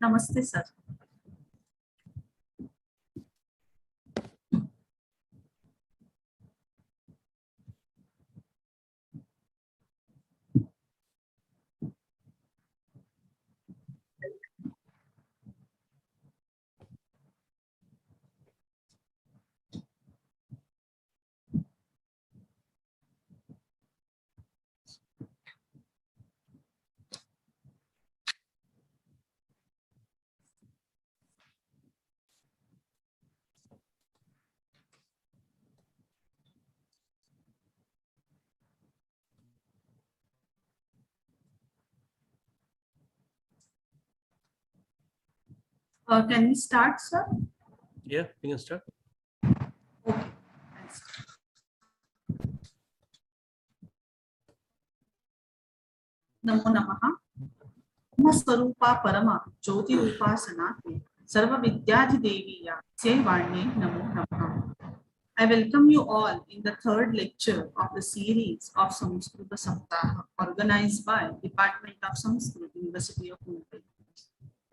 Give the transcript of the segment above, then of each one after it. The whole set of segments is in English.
Namaste, sir. Can we start, sir? Yeah, we can start. Okay. Namo Namaha. Swरूपा Parama Jyoti Rupa Sanatme Sarva Vidyadhi Deviya Sevanye Namo Namaha. I welcome you all in the third lecture of the series of Sanskrit Saptaha organized by Department of Sanskrit, University of Mumbai.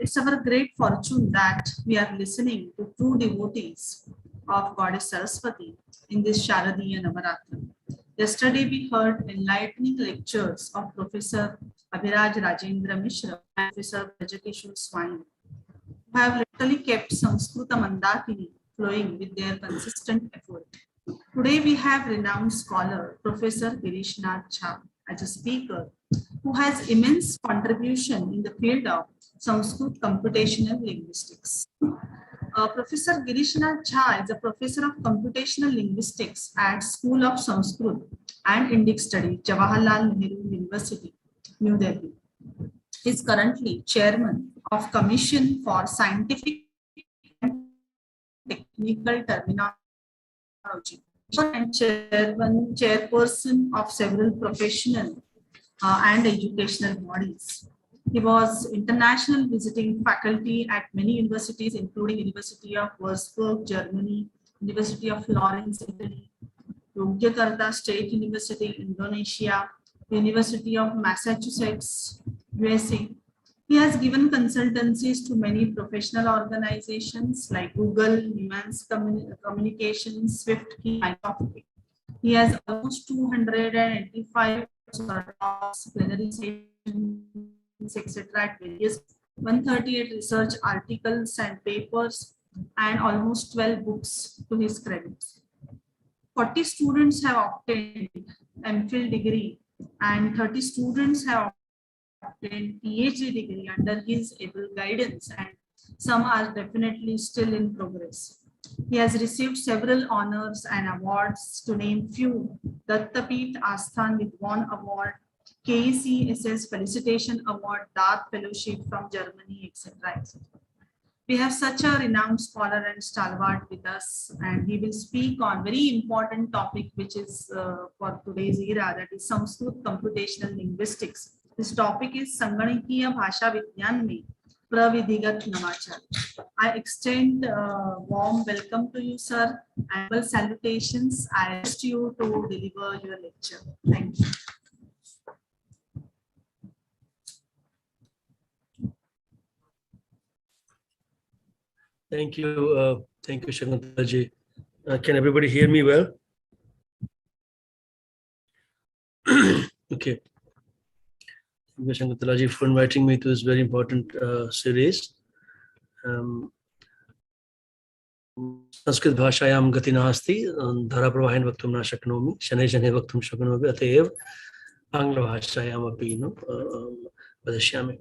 It's our great fortune that we are listening to two devotees of Goddess Saraswati in this Sharadiya Navaratri. Yesterday we heard enlightening lectures of Professor Abhiraj Rajendra Mishra and Professor Brajakeshwar Swami, who have literally kept Sanskrita Mandakini flowing with their consistent effort. Today we have renowned scholar Professor Girishnath as a speaker who has immense contribution in the field of Sanskrit computational linguistics. Professor Girishnath Jha is a professor of computational linguistics at School of Sanskrit and Indic Studies, Jawaharlal Nehru University, New Delhi. He is currently chairman of Commission for Scientific and Technical Terminology and chairperson of several professional and educational bodies. He was international visiting faculty at many universities, including University of Würzburg, Germany, University of Florence, Italy, Yogyakarta State University, Indonesia, University of Massachusetts, USA. He has given consultancies to many professional organizations like Google, Nuance Communications, SwiftKey, Microsoft. He has almost 285 plenary sessions, etc. at various 138 research articles and papers, and almost 12 books to his credit. 40 students have obtained MPhil degree and 30 students have obtained PhD degree under his able guidance, and some are definitely still in progress. He has received several honors and awards, to name few: Dattapeeth Asthan Vidwan Award, KECSS Felicitation Award, Dart Fellowship from Germany, etc. etc. We have such a renowned scholar and stalwart with us, and he will speak on very important topic, which is for today's era, that is Sanskrit computational linguistics. This topic is Sanganikiya Bhasha Vigyan Mein Pravidhigat Navachar. I extend warm welcome to you, sir, and well salutations. I ask you to deliver your lecture. Thank you. Thank you, Shangantalaji. Can everybody hear me well? Okay. Thank you, Shangantalaji, for inviting me to this very important series. Sanskrit bhashayam gati nasti dhara pravahin vaktum na shaknomi shanai shanai vaktum shaknomi ataev angla bhashayam api vadashyami.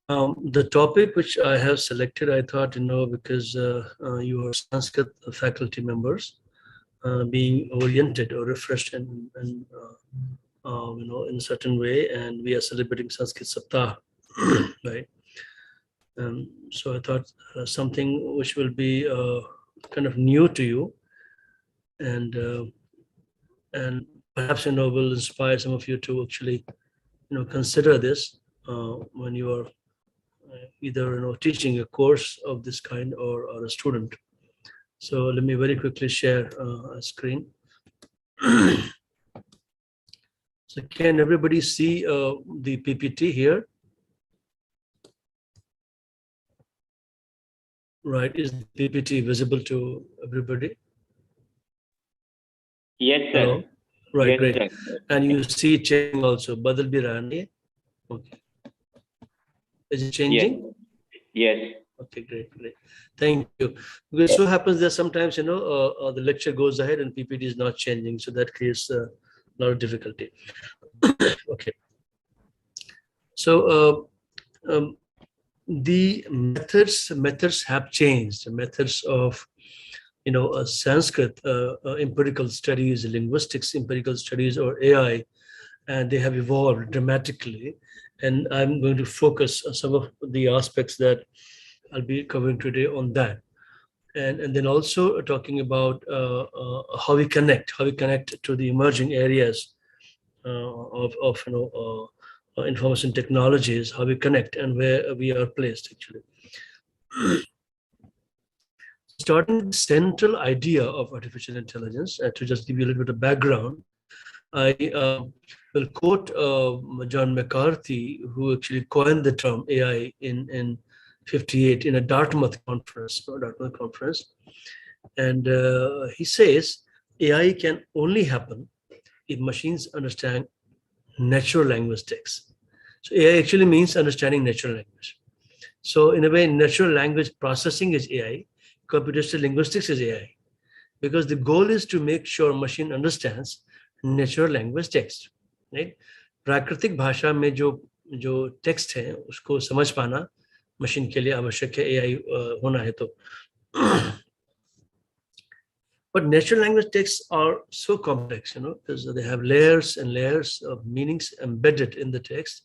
The topic which I have selected, I thought, because you are Sanskrit faculty members, being oriented or refreshed in a certain way, and we are celebrating Sanskrit Saptaha, right? So I thought something which will be kind of new to you, and perhaps will inspire some of you to actually consider this when you are either teaching a course of this kind or a student. So let me very quickly share a screen. So can everybody see the PPT here? Right. Is the PPT visible to everybody? Yes, sir. Hello? Right, Yes, great. sir. And you see it changing also. Badal bhi raha nahi hai? Okay. Is it changing? Yes. Okay, great. Thank you. Because so happens that sometimes, the lecture goes ahead and PPT is not changing. So that creates a lot of difficulty. Okay. So the methods have changed. The methods of Sanskrit empirical studies, linguistics empirical studies, or AI, and they have evolved dramatically. And I'm going to focus on some of the aspects that I'll be covering today on that. And then also talking about how we connect to the emerging areas of information technologies, how we connect and where we are placed actually. Starting with the central idea of artificial intelligence, to just give you a little bit of background, I will quote John McCarthy, who actually coined the term AI in 58 in a Dartmouth conference. And he says AI can only happen if machines understand natural language text. So AI actually means understanding natural language. So in a way, natural language processing is AI, computational linguistics is AI, because the goal is to make sure machine understands natural language text, right? प्राकृतिक भाषा में जो text है उसको समझ पाना machine के लिए आवश्यक है, AI होना है तो. But natural language texts are so complex, because they have layers and layers of meanings embedded in the text.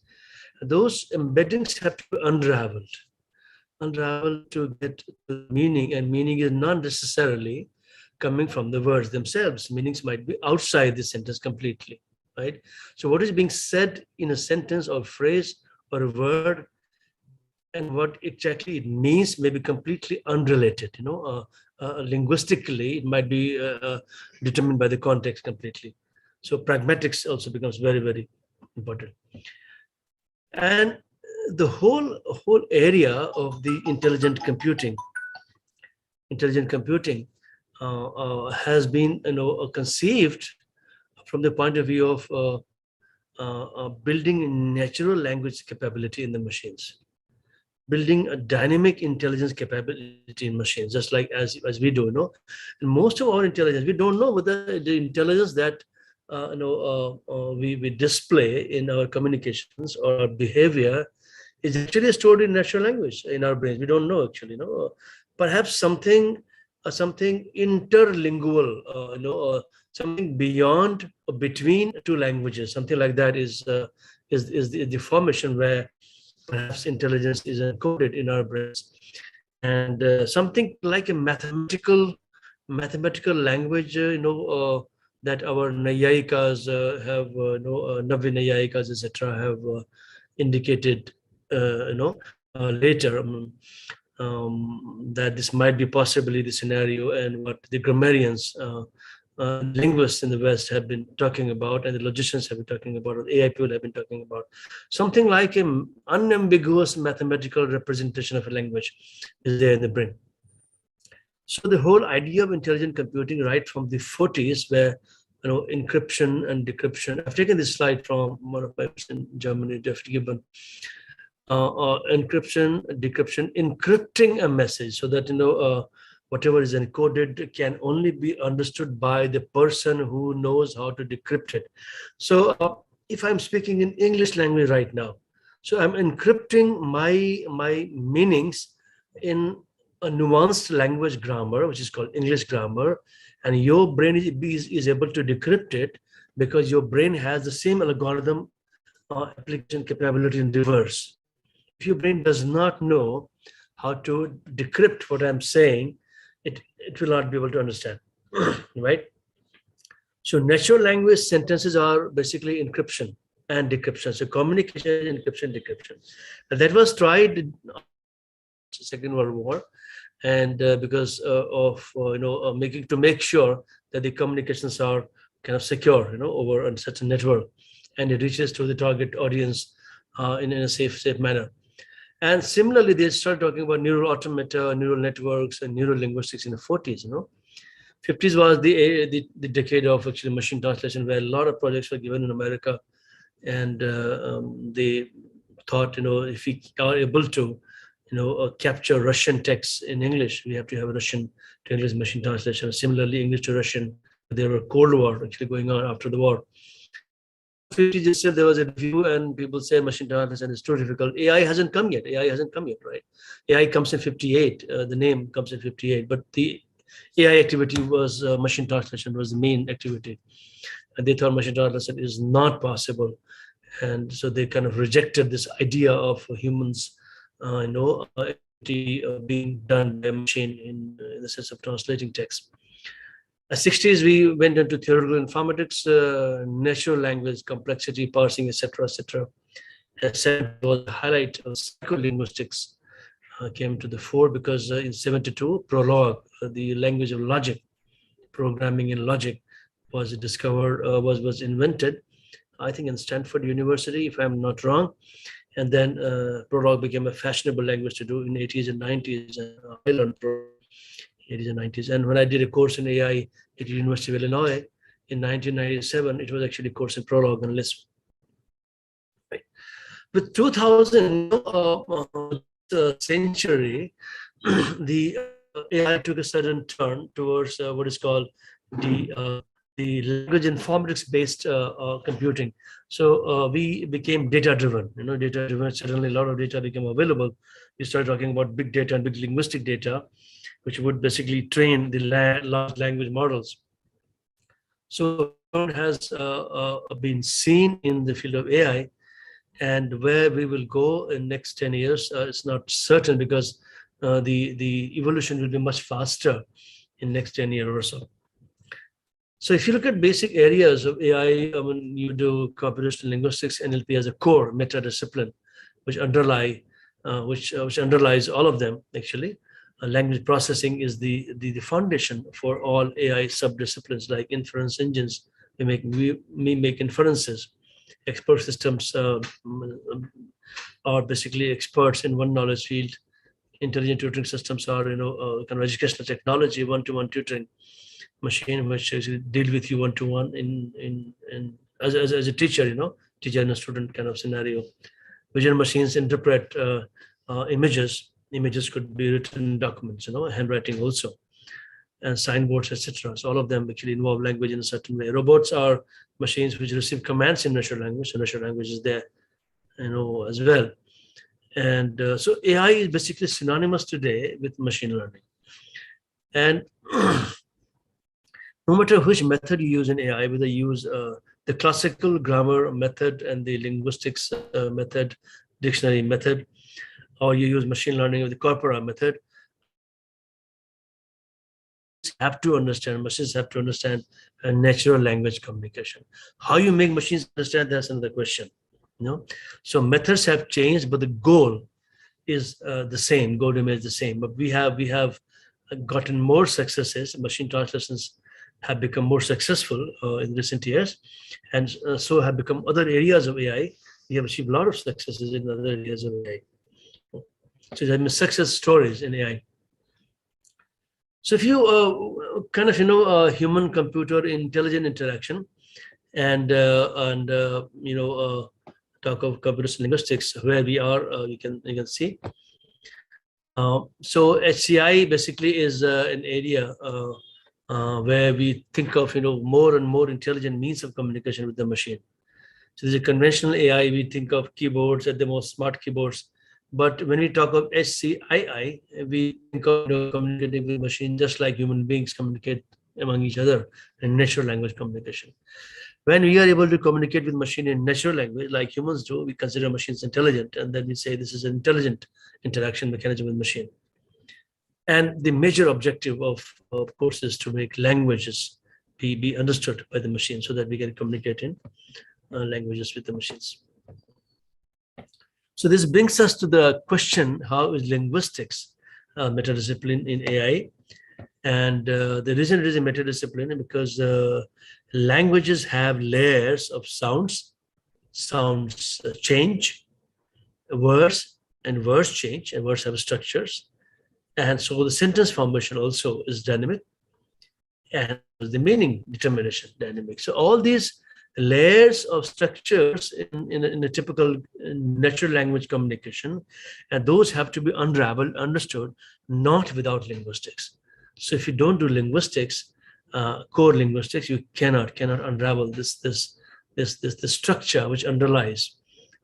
Those embeddings have to be unraveled to get to the meaning, and meaning is not necessarily coming from the words themselves. Meanings might be outside the sentence completely, right? So what is being said in a sentence or phrase or a word and what exactly it means may be completely unrelated. Linguistically, it might be determined by the context completely. So pragmatics also becomes very, very important. And the whole area of the intelligent computing has been conceived from the point of view of building natural language capability in the machines, building a dynamic intelligence capability in machines, just like as we do. And most of our intelligence, we don't know whether the intelligence that we display in our communications or our behavior is actually stored in natural language in our brains. We don't know actually. Perhaps something interlingual, something beyond or between two languages, something like that is the formation where perhaps intelligence is encoded in our brains, and something like a mathematical language, that our Nayayikas have, Navi Nayayikas, etc., have indicated, later, that this might be possibly the scenario, and what the grammarians, linguists in the West have been talking about, and the logicians have been talking about, or AI people have been talking about. Something like an unambiguous mathematical representation of a language is there in the brain. So the whole idea of intelligent computing, right from the 40s, where encryption and decryption. I've taken this slide from one of my friends in Germany, Jeff Gibbon. Encryption, decryption, encrypting a message so that whatever is encoded can only be understood by the person who knows how to decrypt it. So if I'm speaking in English language right now, so I'm encrypting my meanings in a nuanced language grammar, which is called English grammar, and your brain is able to decrypt it because your brain has the same algorithm application capability in reverse. If your brain does not know how to decrypt what I'm saying, it will not be able to understand, right? So natural language sentences are basically encryption and decryption. So communication, encryption, decryption. And that was tried in the Second World War, and because of make sure that the communications are kind of secure, over on such a network, and it reaches to the target audience in a safe manner. And similarly, they started talking about neural automata, neural networks, and neural linguistics in the 40s. 50s was the decade of actually machine translation, where a lot of projects were given in America, and they thought, if we are able to, capture Russian text in English, we have to have Russian to English machine translation. Similarly, English to Russian. There were Cold War actually going on after the war. 50 just said there was a review, and people say machine translation is too difficult. AI hasn't come yet. AI hasn't come yet, right? AI comes in 58. The name comes in 58, but the AI activity was machine translation was the main activity, and they thought machine translation is not possible, and so they kind of rejected this idea of humans, activity being done by a machine in the sense of translating text. 60s, we went into theoretical informatics, natural language, complexity, parsing, etc., etc. And was the highlight of psycholinguistics came to the fore, because in 72, Prolog, the language of logic, programming in logic, was discovered, was invented, I think in Stanford University, if I'm not wrong. And then Prolog became a fashionable language to do in 80s and 90s. And I learned Prolog 80s and 90s. And when I did a course in AI at the University of Illinois in 1997, it was actually a course in Prolog and Lisp. Right. With 2000 century, the AI took a sudden turn towards what is called the language informatics based computing. So we became data driven. Data driven. Suddenly, a lot of data became available. We started talking about big data and big linguistic data, which would basically train the large language models. So what has been seen in the field of AI, and where we will go in next 10 years, it's not certain, because the evolution will be much faster in next 10 years or so. So if you look at basic areas of AI, you do computational linguistics, NLP as a core meta discipline, which underlies all of them actually. Language processing is the foundation for all AI subdisciplines, like inference engines. We make inferences. Expert systems are basically experts in one knowledge field. Intelligent tutoring systems are kind of educational technology, one-to-one tutoring machine, which actually deal with you one-to-one in as a teacher, teacher and a student kind of scenario. Vision machines interpret images. Images could be written documents, handwriting also, and signboards, etc. So all of them actually involve language in a certain way. Robots are machines which receive commands in natural language. So natural language is there, as well. And so AI is basically synonymous today with machine learning. And no matter which method you use in AI, whether you use the classical grammar method and the linguistics method, dictionary method, or you use machine learning or the corpora method, machines have to understand natural language communication. How you make machines understand, that's another question. So methods have changed, but the goal is the same. Goal remains the same. But we have gotten more successes. Machine translations have become more successful in recent years, and so have become other areas of AI. We have achieved a lot of successes in other areas of AI. So there are success stories in AI. So if you kind of human-computer intelligent interaction, and talk of computational linguistics, where we are, you can see. So HCI basically is an area where we think of more and more intelligent means of communication with the machine. So there's a conventional AI, we think of keyboards, at the most smart keyboards. But when we talk of HCII, we think of communicating with machine just like human beings communicate among each other in natural language communication. When we are able to communicate with machine in natural language like humans do, we consider machines intelligent, and then we say this is an intelligent interaction mechanism with machine. And the major objective of course is to make languages be understood by the machine, so that we can communicate in languages with the machines. So this brings us to the question, how is linguistics meta-discipline in AI? And the reason it is a meta-discipline is because languages have layers of sounds change, words, and words change, and words have structures. And so the sentence formation also is dynamic, and the meaning determination dynamic. So all these layers of structures in a typical natural language communication, and those have to be unraveled, understood, not without linguistics. So if you don't do linguistics, core linguistics, you cannot unravel this structure which underlies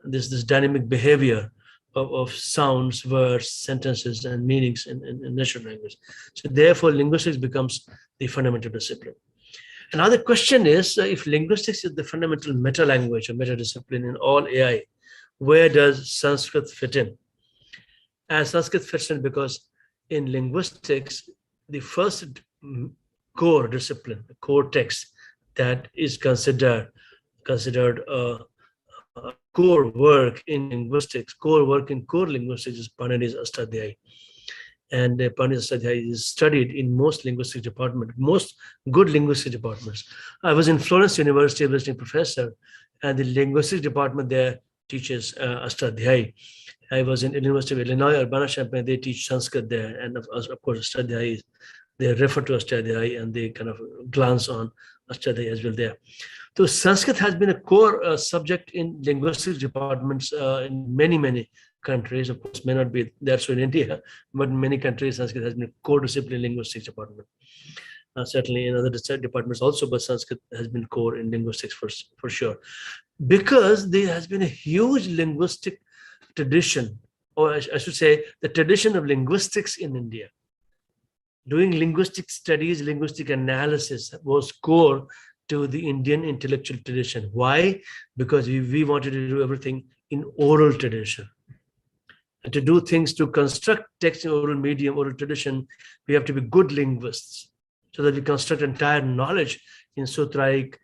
this dynamic behavior of sounds, words, sentences, and meanings in natural language. So therefore, linguistics becomes the fundamental discipline. Another question is, if linguistics is the fundamental meta language or meta discipline in all AI, where does Sanskrit fit in? And Sanskrit fits in because in linguistics, the first core discipline, core text that is considered core work in linguistics, core work in core linguistics is Panini's Ashtadhyayi. And Panini's Ashtadhyayi is studied in most linguistic departments, most good linguistic departments. I was in Florence University, a visiting professor, and the linguistics department there teaches Ashtadhyayi. I was in University of Illinois, Urbana-Champaign, they teach Sanskrit there. And of course, Ashtadhyayi, they refer to Ashtadhyayi and they kind of glance on Ashtadhyayi as well there. So Sanskrit has been a core subject in linguistics departments in many countries. Of course, may not be that so in India, but in many countries, Sanskrit has been a core discipline in linguistics department. Certainly in other departments also, but Sanskrit has been core in linguistics for sure. Because there has been a huge linguistic tradition, or I should say, the tradition of linguistics in India. Doing linguistic studies, linguistic analysis was core to the Indian intellectual tradition. Why? Because we wanted to do everything in oral tradition. And to do things, to construct text in oral medium, oral tradition, we have to be good linguists so that we construct entire knowledge in Sutraic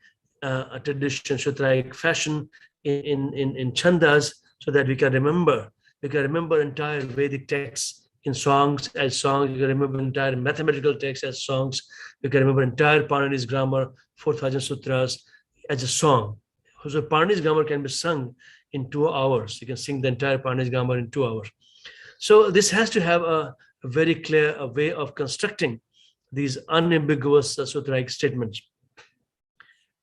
tradition, Sutraic fashion, in Chandas, so that we can remember entire Vedic texts in songs as songs. You can remember entire mathematical texts as songs. You can remember entire Panini's grammar, 4,000 sutras, as a song. So Panini's grammar can be sung in 2 hours. You can sing the entire Panini's grammar in 2 hours. So this has to have a very clear way of constructing these unambiguous sutraic statements.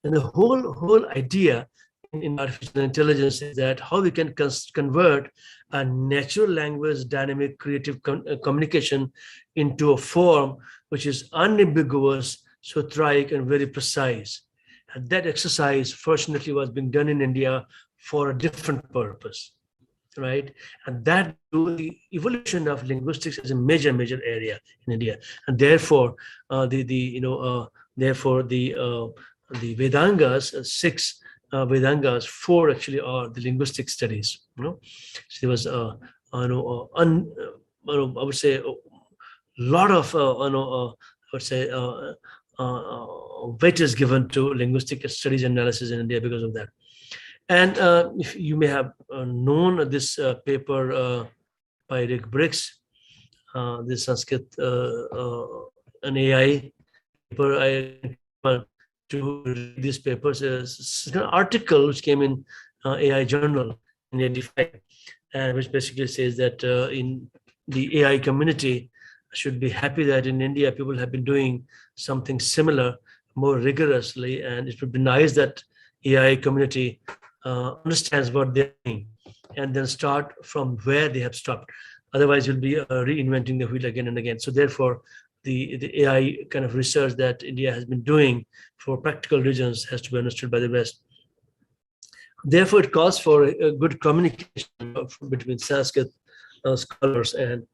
And the whole idea in artificial intelligence is that how we can convert a natural language, dynamic, creative communication into a form which is unambiguous, sutraic, and very precise. And that exercise, fortunately, was being done in India for a different purpose, right? And that the evolution of linguistics is a major area in India, and therefore the Vedangas, 6 Vedangas, 4 actually are the linguistic studies. So there was I would say a lot of weight is given to linguistic studies and analysis in India because of that. And if you may have known this paper by Rick Briggs, this Sanskrit an AI paper. To read these papers, is an article which came in AI Journal in '85, and which basically says that in the AI community should be happy that in India people have been doing something similar more rigorously, and it would be nice that AI community understands what they're doing and then start from where they have stopped. Otherwise, you'll be reinventing the wheel again and again. So therefore, the AI kind of research that India has been doing for practical reasons has to be understood by the West. Therefore, it calls for a good communication between Sanskrit scholars and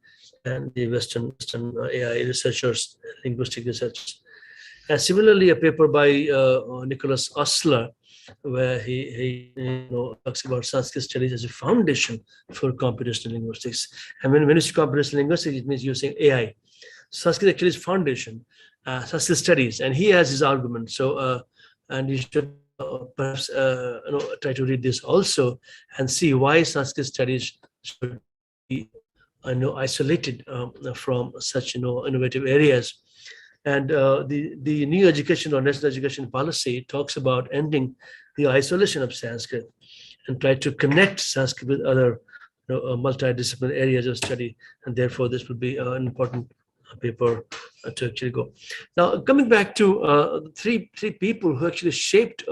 the Western AI researchers, linguistic researchers. And similarly, a paper by Nicholas Osler, where he talks about Sanskrit studies as a foundation for computational linguistics. And when you say computational linguistics, it means using AI. Sanskrit actually is foundation, Sanskrit studies, and he has his argument. So, and you should perhaps try to read this also and see why Sanskrit studies should be isolated from such innovative areas. And the new education or national education policy talks about ending the isolation of Sanskrit and try to connect Sanskrit with other multidisciplinary areas of study, and therefore this will be an important paper to actually go. Now, coming back to three people who actually shaped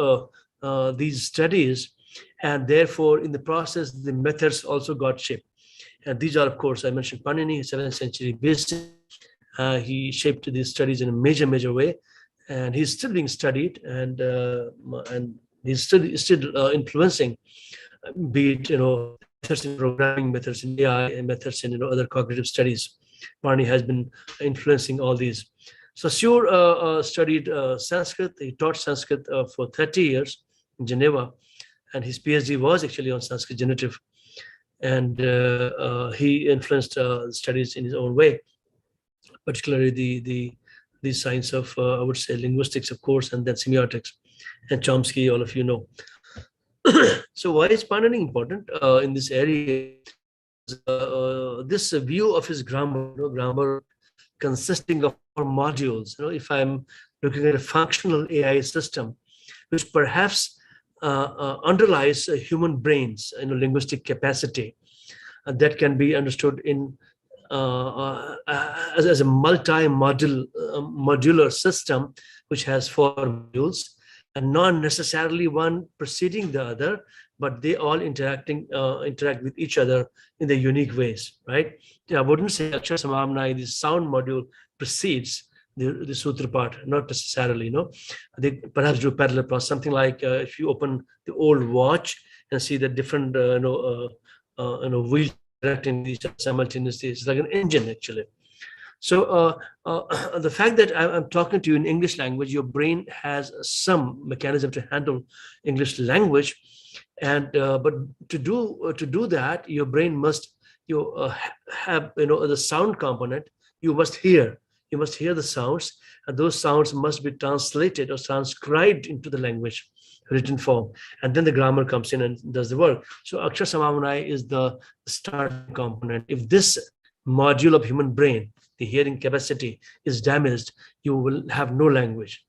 these studies, and therefore in the process the methods also got shaped. And these are, of course, I mentioned Panini, 7th century BC. He shaped these studies in a major way, and he's still being studied, and he's still influencing, be it methods in programming, methods in AI, and methods in other cognitive studies. Panini has been influencing all these. Saussure studied Sanskrit. He taught Sanskrit for 30 years in Geneva, and his PhD was actually on Sanskrit genitive. And he influenced studies in his own way, particularly the science of, I would say, linguistics, of course, and then semiotics, and Chomsky, all of you know. So why is Panini important in this area? This view of his grammar consisting of 4 modules. If I'm looking at a functional AI system, which perhaps underlies human brains, linguistic capacity, and that can be understood in as a modular system, which has 4 modules, and not necessarily one preceding the other, but they all interact with each other in their unique ways, right? I wouldn't say Akshar Samamnai, the sound module precedes the sutra part, not necessarily. They perhaps do parallel process, something like if you open the old watch and see the different wheels interacting with each other simultaneously. It's like an engine, actually. So the fact that I'm talking to you in English language, your brain has some mechanism to handle English language, and but to do that, your brain must have the sound component. You must hear the sounds, and those sounds must be translated or transcribed into the language written form, and then the grammar comes in and does the work. So Akshar Samamanai is the starting component. If this module of human brain, the hearing capacity, is damaged, you will have no language,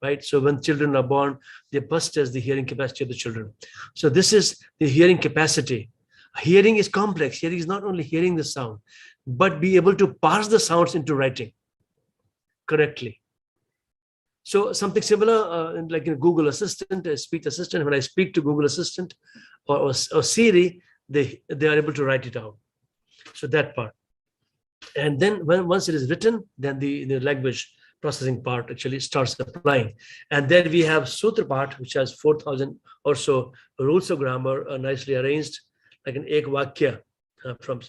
right? So when children are born, they burst as the hearing capacity of the children. So this is the hearing capacity. Hearing is complex. Hearing is not only hearing the sound, but be able to parse the sounds into writing correctly. So something similar, like in Google Assistant, a speech assistant, when I speak to Google Assistant or Siri, they are able to write it out. So that part. And then once it is written, then the language processing part actually starts applying. And then we have Sutra part, which has 4,000 or so rules of grammar, nicely arranged, like an ek vakya, from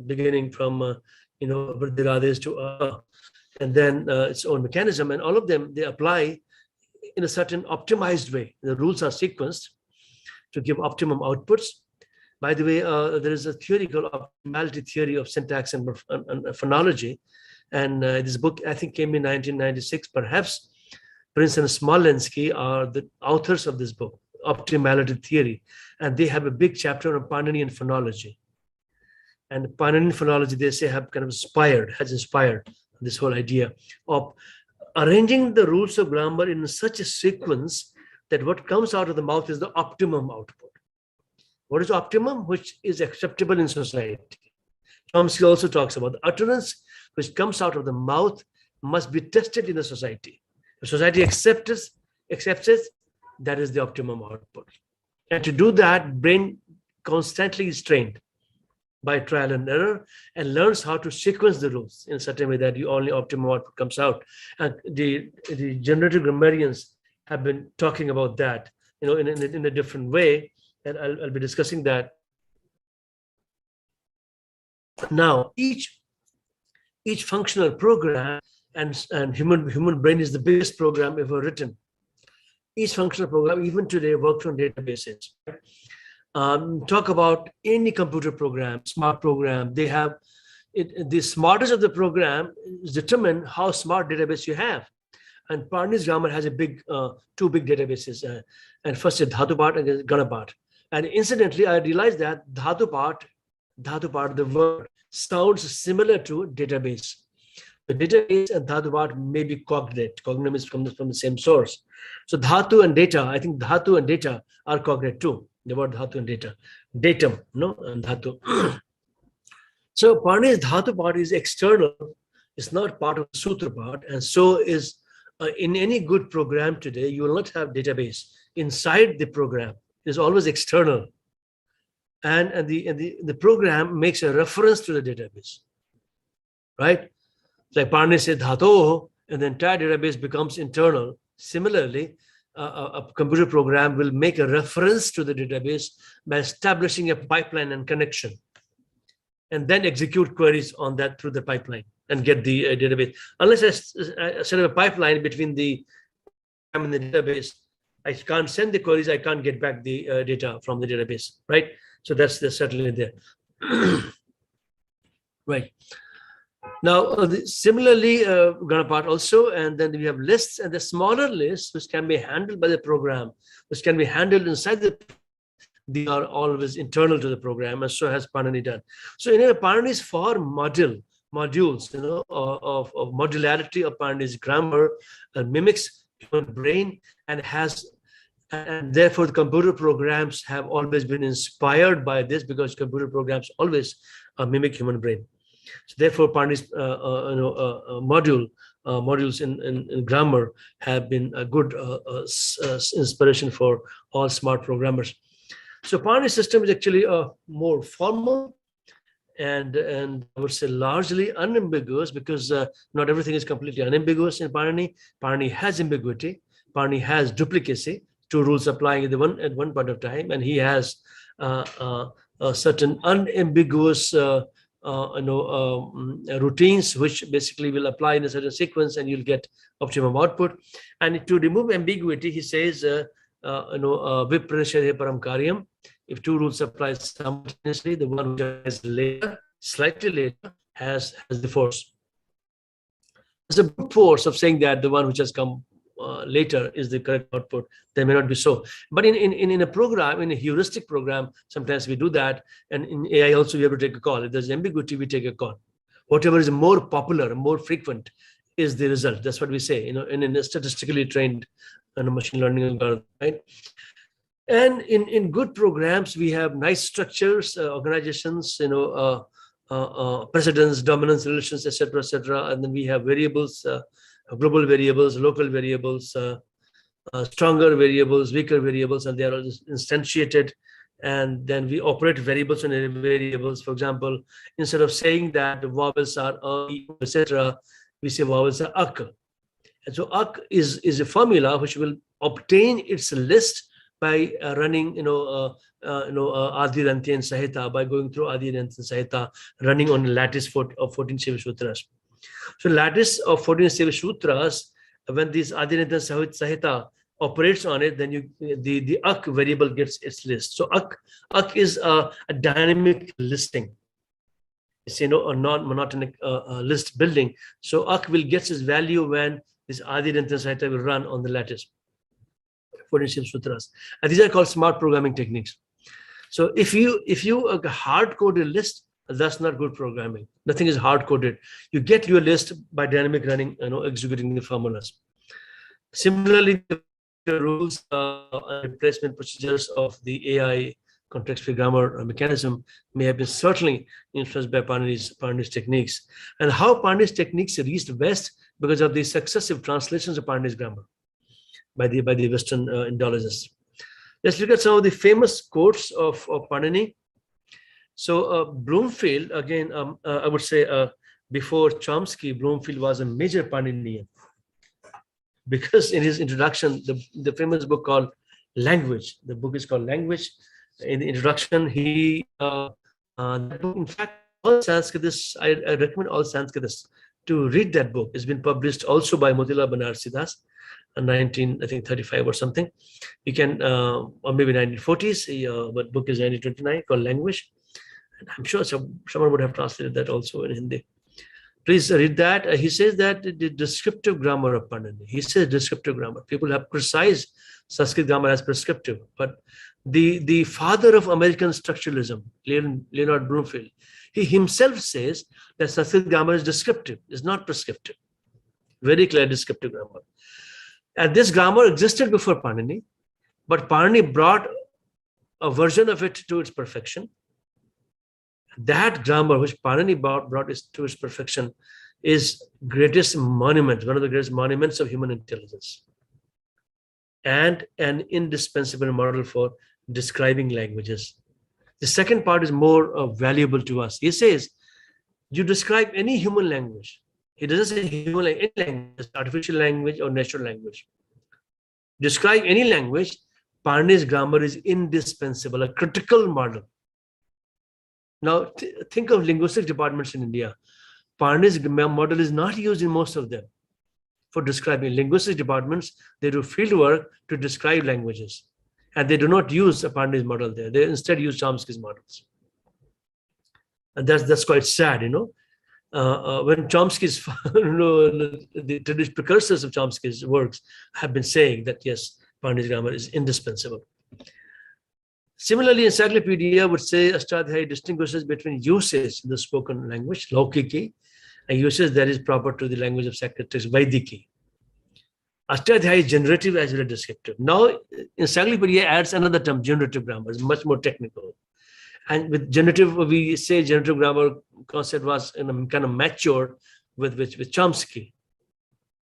beginning from Vridhirades to and then its own mechanism, and all of them, they apply in a certain optimized way. The rules are sequenced to give optimum outputs. By the way, there is a theory called optimality theory of syntax and phonology, and this book, I think, came in 1996. Perhaps Prince and Smolensky are the authors of this book, Optimality Theory, and they have a big chapter on Paninian phonology. And Paninian phonology, they say, has inspired this whole idea of arranging the rules of grammar in such a sequence that what comes out of the mouth is the optimum output. What is optimum? Which is acceptable in society. Chomsky also talks about the utterance which comes out of the mouth must be tested in the society. If society accepts it, that is the optimum output. And to do that, brain constantly is trained by trial and error and learns how to sequence the rules in a certain way that the only optimum output comes out. And the generative grammarians have been talking about that, in a different way, and I'll be discussing that. Now, each functional program, and human brain is the biggest program ever written. Each functional program, even today, works on databases. Talk about any computer program, smart program, they have the smartest of the program is determine how smart database you have. And Panini's grammar has a two big databases, and first is Dhatu part and Gana part. And incidentally, I realized that Dhatu part, the word sounds similar to database. The database and Dhatu part may be cognate. Cognate is from the same source. So Dhatu and data, I think Dhatu and data are cognate too. The word Dhatu and data. datum, no, and dhatu. So Parni's dhatu part is external, it's not part of the sutra part, and so is in any good program today, you will not have database inside the program. It's always external, and the program makes a reference to the database, right? Like Parni said dhato, and the entire database becomes internal. Similarly, a computer program will make a reference to the database by establishing a pipeline and connection, and then execute queries on that through the pipeline and get the database. Unless I set up a pipeline between the program and the database, I can't send the queries, I can't get back the data from the database, right? So that's certainly there. Right. Now, similarly, Ganapat also, and then we have lists, and the smaller lists, which can be handled by the program, which can be handled inside the, they are always internal to the program, and so has Panini done. So in Panini's four modules, you know, of modularity of Panini's grammar mimics human brain, and has, and therefore the computer programs have always been inspired by this, because computer programs always mimic human brain. So therefore, Panini's modules in grammar have been a good inspiration for all smart programmers. So Panini's system is actually more formal and I would say largely unambiguous, because not everything is completely unambiguous in Panini. Panini has ambiguity. Panini has duplicacy, two rules applying at one point of time, and he has a certain unambiguous routines, which basically will apply in a certain sequence, and you'll get optimum output. And to remove ambiguity, he says, viprashare param karyam. If two rules apply simultaneously, the one which is later, slightly later, has the force. There's a brute force of saying that the one which has come later is the correct output. They may not be so. But in a program, in a heuristic program, sometimes we do that. And in AI also, we have to take a call. If there's ambiguity, we take a call. Whatever is more popular, more frequent is the result. That's what we say, in a statistically trained machine learning algorithm, right? And in good programs, we have nice structures, organizations, precedence, dominance relations, etc., etc. And then we have variables, global variables, local variables, stronger variables, weaker variables, and they are all instantiated. And then we operate variables on variables. For example, instead of saying that the vowels are etc., we say vowels are ak. And so ak is a formula which will obtain its list by running, Adi Ranti and Sahita, by going through Adi Ranti and Sahita, running on a lattice of 14 Shiva Sutras. So lattice of 14 Shiva Sutras, when this Adi Ranti and Sahita operates on it, then the Ak variable gets its list. So Ak is a dynamic listing. It's a non-monotonic list building. So Ak will get its value when this Adi Ranti and Sahita will run on the lattice. 14 Shiva Sutras. And these are called smart programming techniques. So if you hard-code a list, that's not good programming. Nothing is hard-coded. You get your list by dynamic running, executing the formulas. Similarly, the rules and replacement procedures of the AI context-free grammar mechanism may have been certainly influenced by Panini's techniques. And how Panini's techniques reached West because of the successive translations of Panini's grammar by the Western Indologists. Let's look at some of the famous quotes of Panini. So Bloomfield, again, I would say before Chomsky, Bloomfield was a major Paninian, because in his introduction, the famous book called Language, the book is called Language. In the introduction, he, in fact, all Sanskritists, I recommend all Sanskritists to read that book. It's been published also by Motilal Banarsidass in 1935 or something. You can, or maybe 1940s, but book is 1929 called Language. And I'm sure someone would have translated that also in Hindi. Please read that. He says that the descriptive grammar of Panini. He says descriptive grammar. People have criticized Sanskrit grammar as prescriptive, but the father of American structuralism, Leonard Bloomfield, he himself says that Sanskrit grammar is descriptive, is not prescriptive. Very clear descriptive grammar. And this grammar existed before Panini, but Panini brought a version of it to its perfection. That grammar which Panini brought is to its perfection is greatest monument, one of the greatest monuments of human intelligence, and an indispensable model for describing languages. The second part is more valuable to us. He says, you describe any human language. He doesn't say human language, any language, artificial language or natural language. Describe any language, Panini's grammar is indispensable, a critical model. Now, think of linguistic departments in India. Panini's model is not used in most of them for describing. Linguistic departments, they do field work to describe languages. And they do not use a Panini's model there. They instead use Chomsky's models. And that's quite sad, you know. When Chomsky's, the traditional precursors of Chomsky's works have been saying that, yes, Panini's grammar is indispensable. Similarly, encyclopedia would say Ashtadhyayi distinguishes between usage in the spoken language, Laukiki, and usage that is proper to the language of sacred text, Vaidiki. Ashtadhyayi is generative as well as descriptive. Now, encyclopedia adds another term, generative grammar. It's much more technical. And with generative, we say generative grammar concept was kind of matured with Chomsky.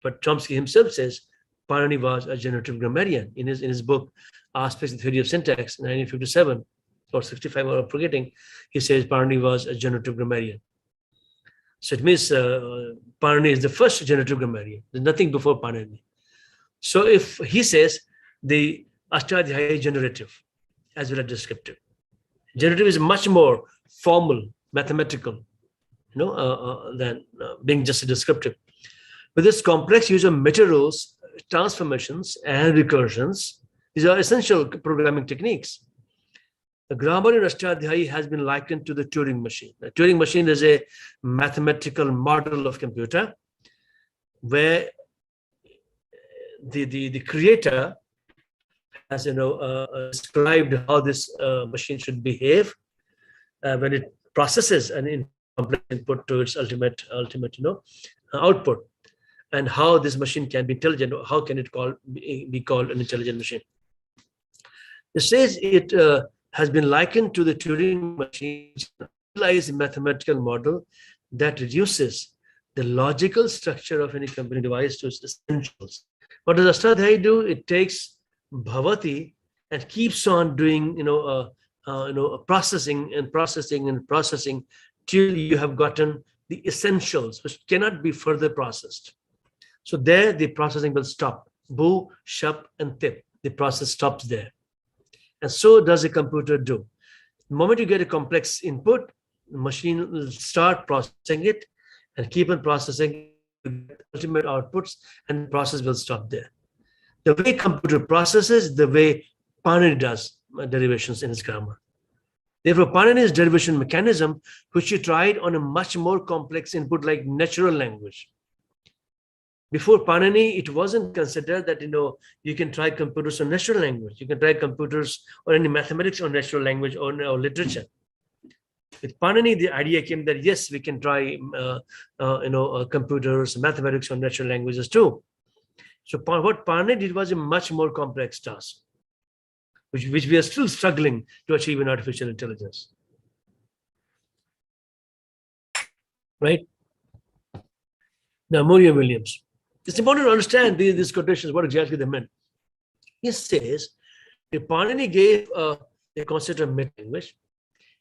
But Chomsky himself says Panini was a generative grammarian. In his book, Aspects of the Theory of Syntax, 1957 or 65, I'm forgetting, he says Panini was a generative grammarian. So it means Panini is the first generative grammarian. There's nothing before Panini. So if he says the Ashtadhyayi is generative as well as descriptive. Generative is much more formal, mathematical, than being just a descriptive. With this complex use of meta rules, transformations, and recursions, these are essential programming techniques. The grammar in Ashtadhyayi has been likened to the Turing machine. The Turing machine is a mathematical model of computer where the creator has described how this machine should behave when it processes an complex input to its ultimate output, and how this machine can be intelligent. How can it be called an intelligent machine? It says it has been likened to the Turing machine, a mathematical model that reduces the logical structure of any computing device to its essentials. What does Ashtadhyayi do? It takes Bhavati and keeps on doing, processing till you have gotten the essentials, which cannot be further processed. So there, the processing will stop. Bu, Shap, and Tip. The process stops there. And so does a computer do. The moment you get a complex input, the machine will start processing it and keep on processing ultimate outputs, and the process will stop there. The way computer processes, the way Panini does derivations in his grammar. Therefore, Panini's derivation mechanism, which he tried on a much more complex input like natural language. Before Panini, it wasn't considered that, you can try computers on natural language. You can try computers or any mathematics on natural language or literature. With Panini, the idea came that, yes, we can try, computers, mathematics on natural languages too. So what Panini did was a much more complex task, which we are still struggling to achieve in artificial intelligence. Right? Now, Muriel Williams. It's important to understand these quotations, what exactly they meant. He says, if Panini gave a concept of meta-language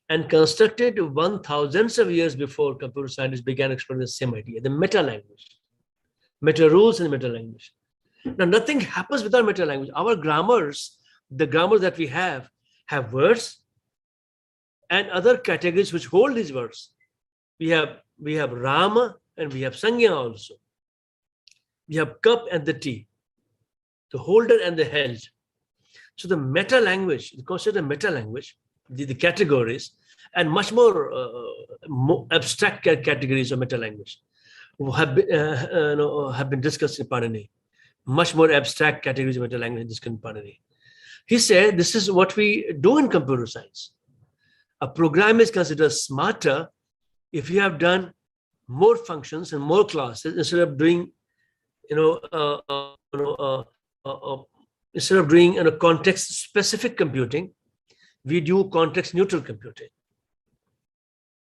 and constructed 1,000s of years before computer scientists began exploring the same idea, the meta-language, meta-rules and meta-language. Now, nothing happens without meta-language. Our grammars, the grammar that we have words and other categories which hold these words. We have Rama and we have Sanya also. We have cup and the tea, the holder and the held. So the meta-language, the concept of meta-language, the categories, and much more abstract categories of meta-language have been discussed in Panini. Much more abstract categories of meta-language discussed in Panini. He said this is what we do in computer science. A program is considered smarter if you have done more functions and more classes instead of doing context-specific computing, we do context neutral computing.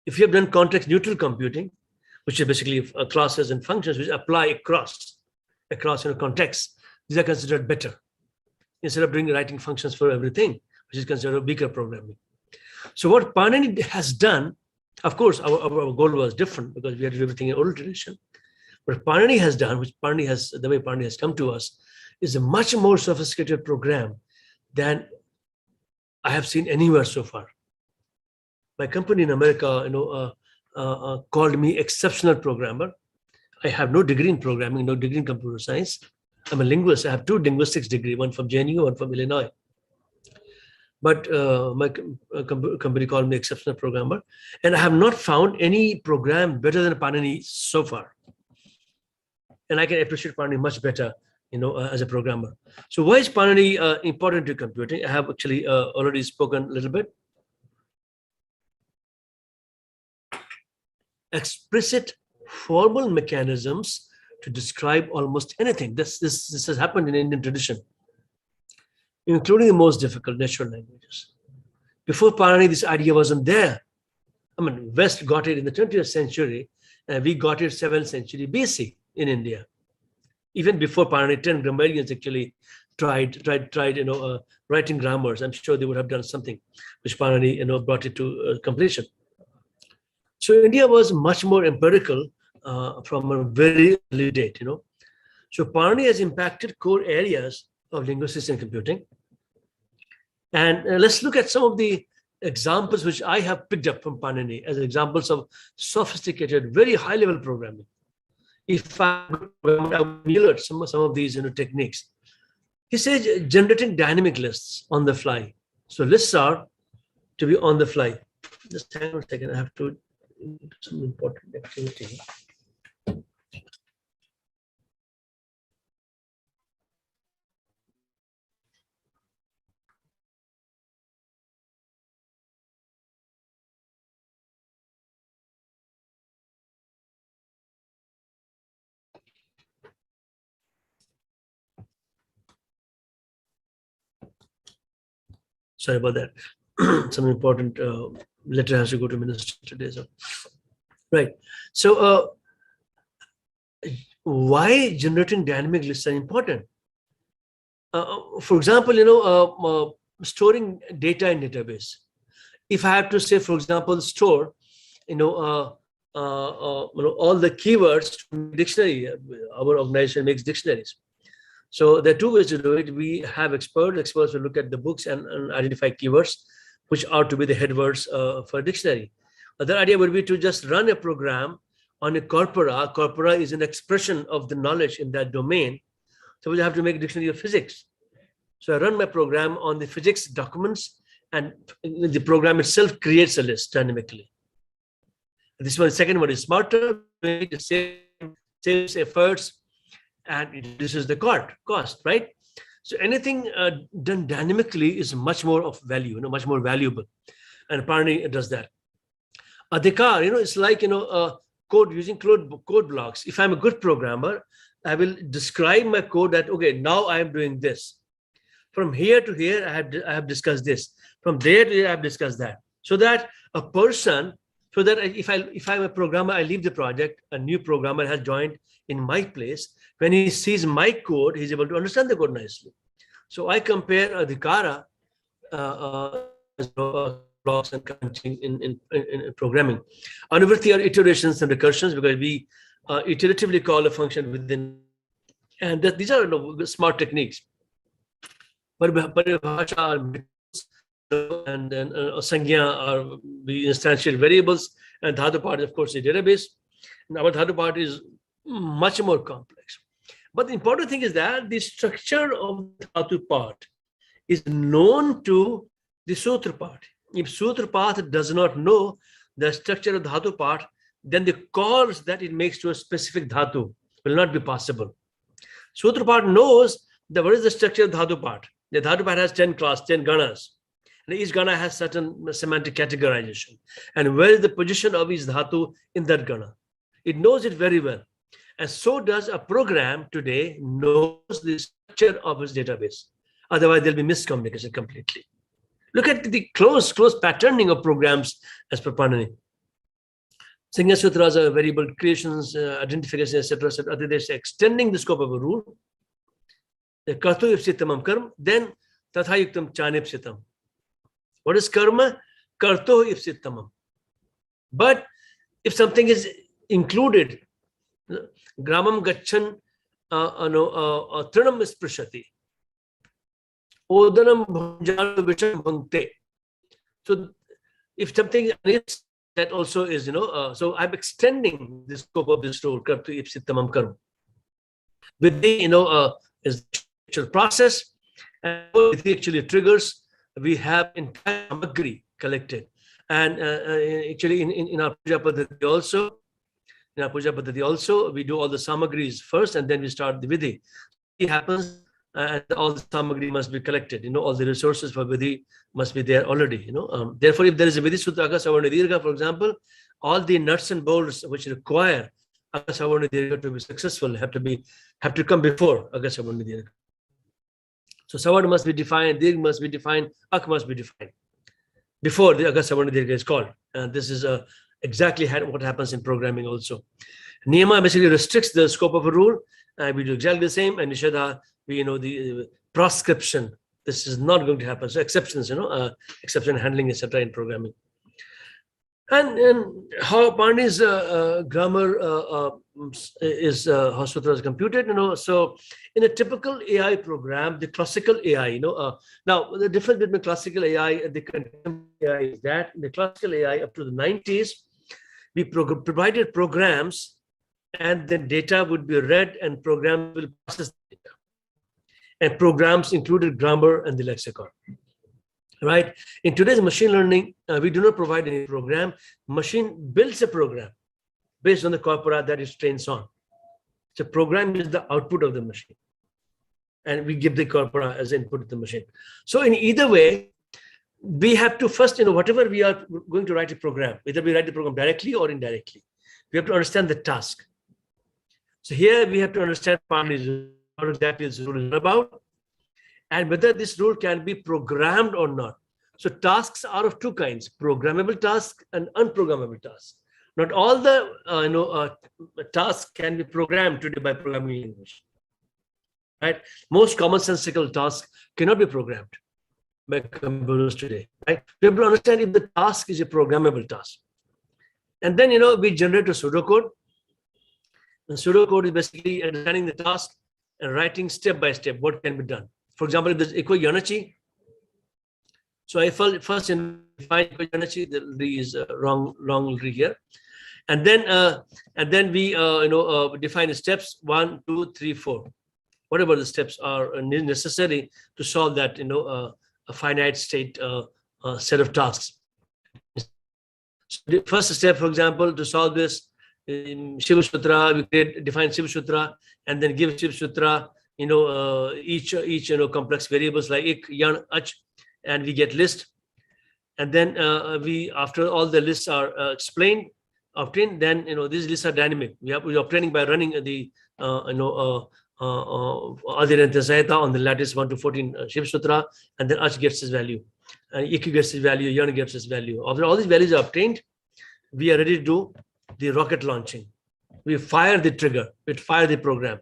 If you have done context neutral computing, which is basically classes and functions which apply across contexts, these are considered better instead of writing functions for everything, which is considered weaker programming. So what Panini has done, of course, our goal was different because we had to do everything in oral tradition. What Panini has done, the way Panini has come to us, is a much more sophisticated program than I have seen anywhere so far. My company in America, called me exceptional programmer. I have no degree in programming, no degree in computer science. I'm a linguist. I have 2 linguistics degrees, one from JNU, one from Illinois. But my company called me exceptional programmer, and I have not found any program better than Panini so far. And I can appreciate Panini much better, as a programmer. So why is Panini important to computing? I have actually already spoken a little bit. Explicit formal mechanisms to describe almost anything. This has happened in Indian tradition, including the most difficult natural languages. Before Panini, this idea wasn't there. West got it in the 20th century, and we got it 7th century BC in India. Even before Panini, 10 grammarians actually tried writing grammars. I'm sure they would have done something which Panini brought it to completion. So India was much more empirical from a very early date. So Panini has impacted core areas of linguistics and computing. And let's look at some of the examples which I have picked up from Panini as examples of sophisticated, very high-level programming. If I would alert some of these techniques. He says generating dynamic lists on the fly. So lists are to be on the fly. Just hang on a second, I have to do some important activity. Sorry about that. Some important letter has to go to minister today. So, right. So, why generating dynamic lists are important? For example, storing data in database. If I have to say, for example, store, all the keywords from dictionary. Our organization makes dictionaries. So there are 2 ways to do it. We have experts will look at the books and identify keywords, which are to be the head words for a dictionary. Other idea would be to just run a program on a corpora. Corpora is an expression of the knowledge in that domain. So we have to make a dictionary of physics. So I run my program on the physics documents, and the program itself creates a list dynamically. This one, second one is smarter, it saves efforts, and it reduces the cost, right? So anything done dynamically is much more of value, much more valuable. And Panini does that. Adhikar, it's like, code using code blocks. If I'm a good programmer, I will describe my code that, okay, now I am doing this. From here to here, I have discussed this. From there to here, I have discussed that. So that a person, if I'm a programmer, I leave the project, a new programmer has joined in my place. When he sees my code, he's able to understand the code nicely. So I compare Adhikara blocks and counting in programming. Anuvritti are iterations and recursions because we iteratively call a function within, and these are smart techniques. Paribhasha and then Sangya are the instantiate variables, and Dhatu part is, of course, a database. And our Dhatu part is much more complex. But the important thing is that the structure of the Dhatu part is known to the Sutra part. If Sutra part does not know the structure of the Dhatu part, then the calls that it makes to a specific Dhatu will not be possible. Sutra part knows that what is the structure of the Dhatu part. The Dhatu part has 10 ganas. And each gana has certain semantic categorization. And where is the position of each Dhatu in that gana? It knows it very well. And so does a program today knows the structure of its database. Otherwise, there'll be miscommunication completely. Look at the close patterning of programs as per Panini. Singha Sutras are variable creations, identification, etc. They're extending the scope of a rule. Kartu ipsitamam karma, then tathayuktam chanipsitam. What is karma? Karto ipsitamam. But if something is included, gramam gachan trinam isprishati. Odanam bhunjal visham bhungte. So if something is, that also is, so I'm extending the scope of this rule, kartu ipsitamam karma. With the, is the actual process, and it actually triggers. We have entire samagri collected, and actually in our puja paddhati also, we do all the samagris first, and then we start the vidhi. It happens, and all the samagri must be collected. All the resources for vidhi must be there already. Therefore, if there is a vidhi sutra akasavarna dirgha, for example, all the nuts and bolts which require akasavarna dirgha to be successful have to come before akasavarna dirgha. So savarna must be defined, dirgha must be defined, ak must be defined before the akasavarna dirgha is called. And this is exactly what happens in programming also. Niyama basically restricts the scope of a rule. We do exactly the same. And nishadha, the proscription. This is not going to happen. So exceptions, exception handling, etc. in programming. And how Panini's grammar is how sutra is computed, so in a typical AI program, the classical AI, now the difference between classical AI and the contemporary AI is that in the classical AI up to the 90s, we provided programs, and then data would be read and programs will process the data. And programs included grammar and the lexicon. Right? In today's machine learning, we do not provide any program. Machine builds a program based on the corpora that it trains on. So program is the output of the machine. And we give the corpora as input to the machine. So in either way, we have to first, whatever we are going to write a program, whether we write the program directly or indirectly, we have to understand the task. So here we have to understand what exactly this rule is about, and whether this rule can be programmed or not. So tasks are of two kinds: programmable tasks and unprogrammable tasks. Not all the tasks can be programmed today by programming language. Right? Most commonsensical tasks cannot be programmed by computers today. Right? We have to understand if the task is a programmable task. And then we generate a pseudocode. And pseudocode is basically understanding the task and writing step by step what can be done. For example, if there's equal yanachi, so I first define equal yanachi, the re is wrong re here, and then we define the steps 1, 2, 3, 4, whatever the steps are necessary to solve that a finite state set of tasks. So the first step, for example, to solve this in Shiva Sutra, we define Shiva Sutra and then give Shiva Sutra each complex variables like ik, yan, ach, and we get list. And then we, after all the lists are explained, obtained, then these lists are dynamic. We are obtaining by running the Adir and Tasayata on the lattice 1 to 14 Shiva Sutra, and then ach gets its value, and ik gets its value, yan gets its value. After all these values are obtained, we are ready to do the rocket launching. We fire the trigger, we fire the program.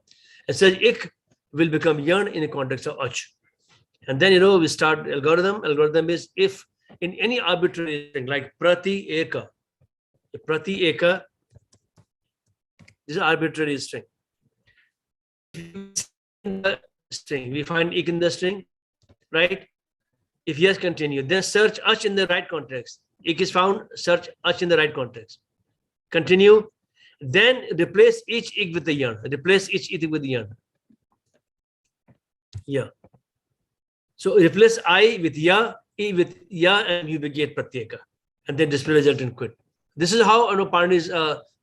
And says ik will become yan in the context of ach. And then we start algorithm. Algorithm is if in any arbitrary thing like prati eka. Prati eka, this is arbitrary string. We find ik in the string, right? If yes, continue. Then search ach in the right context. Ik is found, search ach in the right context. Continue. Then replace each ik with the yan. Replace each ik with the yan. Yeah. So replace I with ya, e with ya, and you will get pratyeka, and then display result and quit. This is how Panini's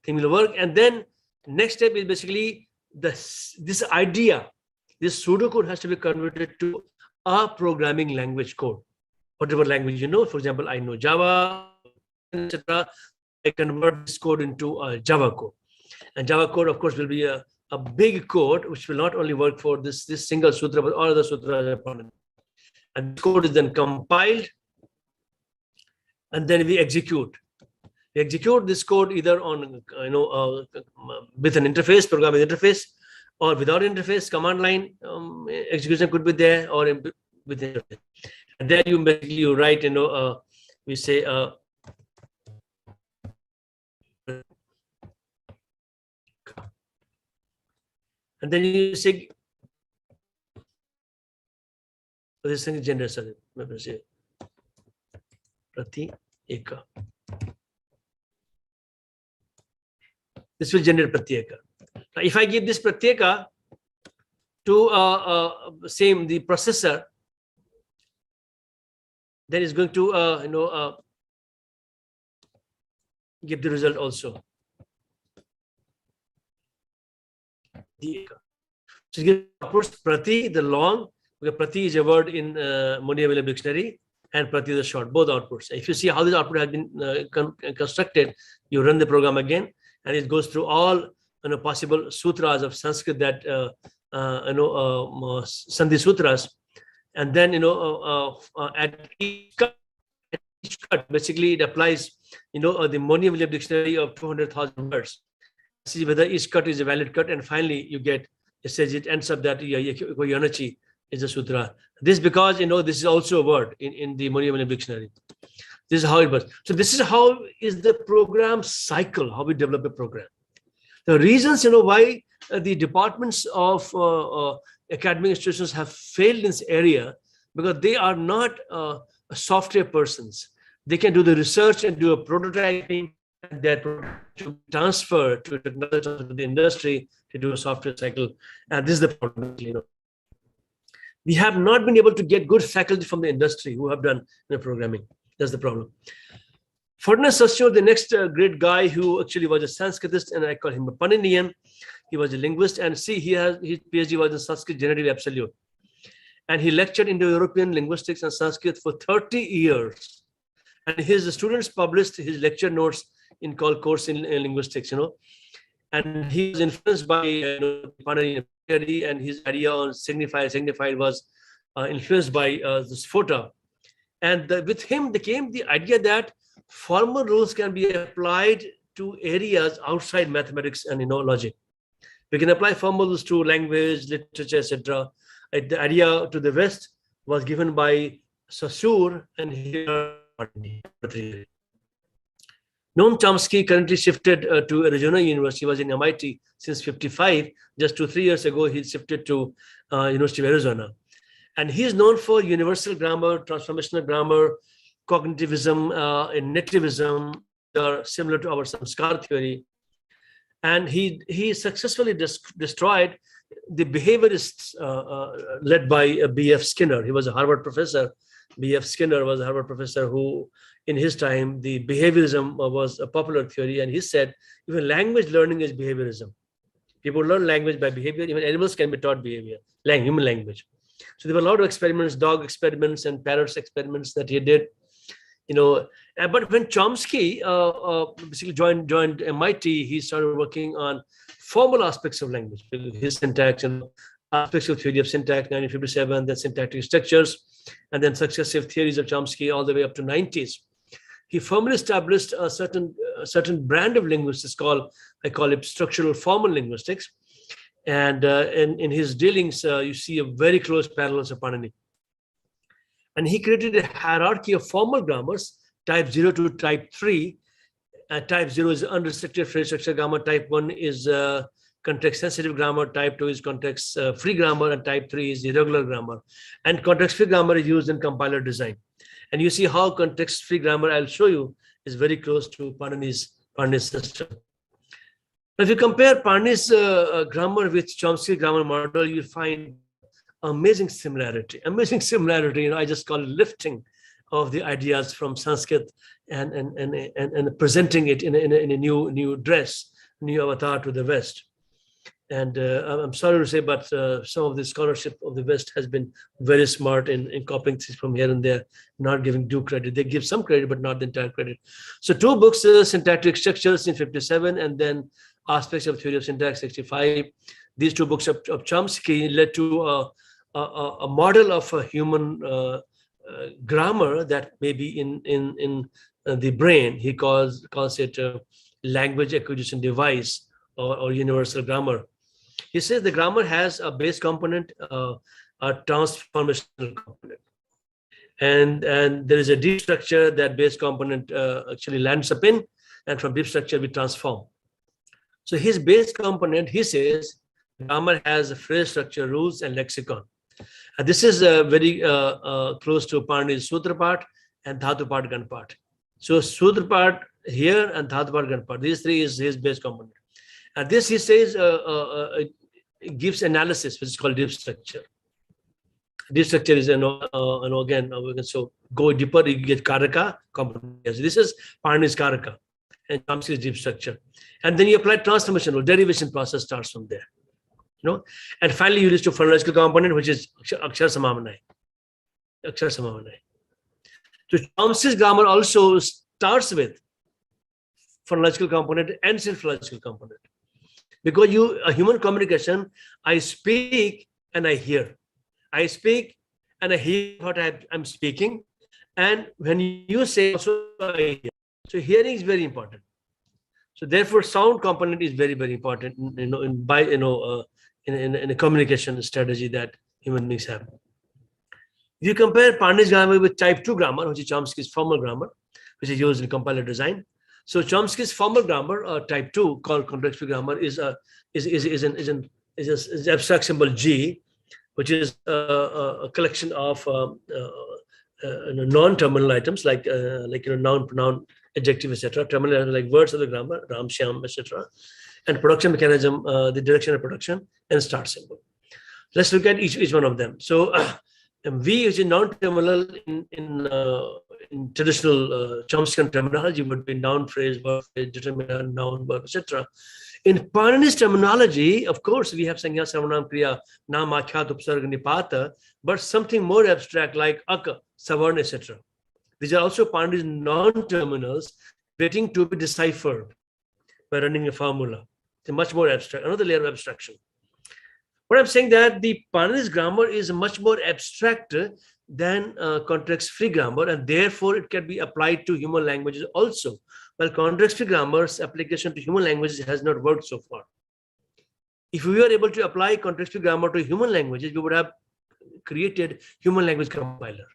thing will work. And then next step is basically this idea. This pseudocode has to be converted to a programming language code, whatever language you know. For example, I know Java, etc. I convert this code into a Java code, and Java code, of course, will be a big code which will not only work for this single sutra, but all other sutras. And the code is then compiled and then we execute. We execute this code either on with an interface, programming interface, or without interface. Command line execution could be there, or with interface. And then you write, we say and then you say this thing is generated. Let me say Prati Eka. This will generate Pratyeka. Now, if I give this Pratyeka to the processor, then it's going to give the result also. So give outputs Prati, the long, because Prati is a word in Moni Available Dictionary, and Prati is a short, both outputs. If you see how this output has been constructed, you run the program again, and it goes through all possible sutras of Sanskrit that Sandhi sutras, and then at each cut, basically it applies the Moni Available Dictionary of 200,000 words. See whether each cut is a valid cut, and finally you get, it says it ends up that Yonachi is a sutra. This because this is also a word in the Moni Available Dictionary. This is how it works. So this is how is the program cycle, how we develop a program. The reasons why the departments of academic institutions have failed in this area, because they are not software persons. They can do the research and do a prototyping, and that to transfer to the industry to do a software cycle. And this is the problem. We have not been able to get good faculty from the industry who have done programming. That's the problem. Furnas Sasyo, the next great guy who actually was a Sanskritist, and I call him a Paninian. He was a linguist, and see, his PhD was in Sanskrit Generative Absolute. And he lectured Indo-European linguistics and Sanskrit for 30 years. And his students published his lecture notes in called Course in Linguistics, And he was influenced by Paninian theory, and his idea on signified was influenced by this Fota. And with him, there came the idea that formal rules can be applied to areas outside mathematics and logic. We can apply formal rules to language, literature, etc. The idea to the West was given by Saussure, and here Noam Chomsky currently shifted to Arizona University. He was in MIT since '55. Just 2-3 years ago, he shifted to University of Arizona. And he is known for universal grammar, transformational grammar, cognitivism, and nativism, are similar to our Samskar theory. And he successfully destroyed the behaviorists led by B.F. Skinner. He was a Harvard professor. B.F. Skinner was a Harvard professor who, in his time, the behaviorism was a popular theory. And he said, even language learning is behaviorism. People learn language by behavior. Even animals can be taught behavior, human language. So there were a lot of experiments, dog experiments and parrots experiments that he did, But when Chomsky basically joined MIT, he started working on formal aspects of language, his syntax and aspects of theory of syntax, 1957, then syntactic structures, and then successive theories of Chomsky all the way up to 90s. He firmly established a certain brand of linguistics I call it structural formal linguistics. And in his dealings, you see a very close parallels of Panini. And he created a hierarchy of formal grammars, type 0 to type 3. Type 0 is unrestricted phrase structure grammar. Type 1 is context-sensitive grammar. Type 2 is context-free grammar. And type 3 is irregular grammar. And context-free grammar is used in compiler design. And you see how context-free grammar, I'll show you, is very close to Panini's system. If you compare Panini's grammar with Chomsky's grammar model, you find amazing similarity. I just call it lifting of the ideas from Sanskrit and presenting it in a new dress, new avatar to the West. And I'm sorry to say, but some of the scholarship of the West has been very smart in copying things from here and there, not giving due credit. They give some credit, but not the entire credit. So 2 books, Syntactic Structures in 57, and then Aspects of Theory of Syntax 65. These 2 books of Chomsky led to a model of a human grammar that maybe in the brain, he calls it language acquisition device or universal grammar. He says the grammar has a base component, a transformational component, and there is a deep structure that base component actually lands up in, and from deep structure we transform. So his base component, he says, grammar has a phrase structure, rules, and lexicon. And this is very close to Panini's Sutra part and Dhatu part, Gan part. So Sutra part here and Dhatu part, Gan part. These three is his base component. And this, he says, it gives analysis, which is called deep structure. Deep structure is, again, we can so go deeper, you get Karaka component. So this is Panini's Karaka and Chomsky's deep structure. And then you apply transformation or derivation process starts from there. And finally you reach to phonological component, which is Akshar Samamanai. Akshar Samamanai. So Chomsky's grammar also starts with phonological component and synphological component. Because a human communication, I speak and I hear. I speak and I hear what I'm speaking. And when you say also I hear. So hearing is very important. So therefore sound component is very, very important, in a communication strategy that human beings have. If you compare Panini's grammar with type 2 grammar, which is Chomsky's formal grammar, which is used in compiler design. So Chomsky's formal grammar, type 2, called context-free grammar, is an abstract symbol G, which is a collection of non-terminal items like noun, pronoun, adjective, etc. Terminal items like words of the grammar, Ram, Shyam, etc. And production mechanism, the direction of production, and start symbol. Let's look at each one of them. So V, which is non-terminal in traditional Chomsky terminology, would be noun, phrase, verb, phrase, determinant, noun, verb, etc. In Panini's terminology, of course, we have Sanya, Sarvanam, Kriya, Nam, Akhyat, Upsarga, Nipata, but something more abstract like Aka, Savarna, etc. These are also Panini's non-terminals waiting to be deciphered by running a formula. It's a much more abstract, another layer of abstraction. What I'm saying that the Panini's grammar is much more abstract than context-free grammar, and therefore it can be applied to human languages also. While context-free grammar's application to human languages has not worked so far. If we were able to apply context-free grammar to human languages, we would have created human language compiler.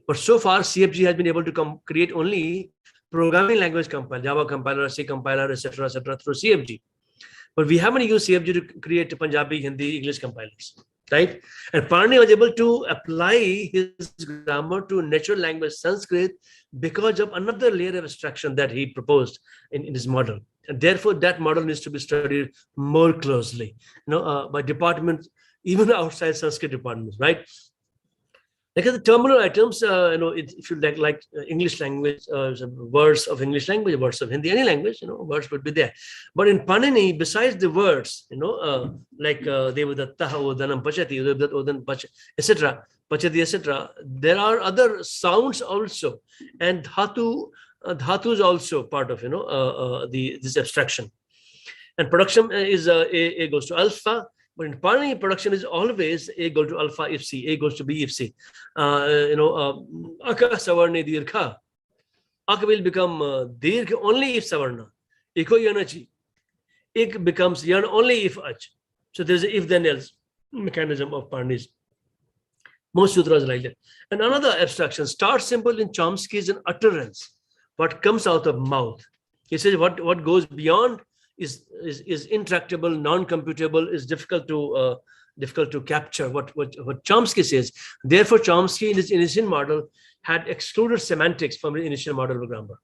But so far, CFG has been able to create only programming language compiler, Java compiler, C compiler, etc., through CFG. But we haven't used CFG to create Punjabi, Hindi, English compilers, right? And Panini was able to apply his grammar to natural language Sanskrit because of another layer of abstraction that he proposed in his model. And therefore, that model needs to be studied more closely, by departments, even outside Sanskrit departments, right? Like the terminal items, if you like English language, words of English language, words of Hindi, any language, words would be there. But in Panini, besides the words, like Devadattaha, Odanam, Pachati, Odan, etc., Pachati, etc., there are other sounds also, and dhatu is also part of this abstraction. And production is A goes to alpha. But in Panini, production is always A goes to alpha if C, A goes to B if C. Aka Savarna Dirgha. Aka will become Dirgha only if Savarna. Iko Yanachi. Ik becomes Yan only if Ach. So there's an if then else mechanism of Panini's. Most sutras like that. And another abstraction, start symbol in Chomsky is an utterance. What comes out of mouth. He says what goes beyond is intractable, non-computable, is difficult to capture. What Chomsky says. Therefore, Chomsky in his initial model had excluded semantics from the initial model of grammar.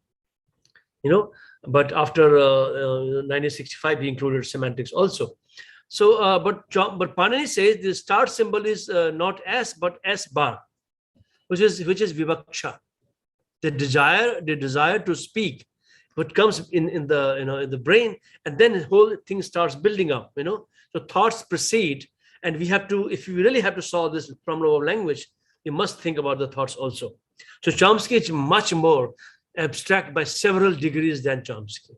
But after 1965, he included semantics also. So, but Panini says the start symbol is not S but S bar, which is vivaksha, the desire to speak. What comes in the brain, and then the whole thing starts building up. So thoughts proceed, and we have to, if we really have to solve this problem of language, we must think about the thoughts also. So Chomsky is much more abstract by several degrees than Chomsky.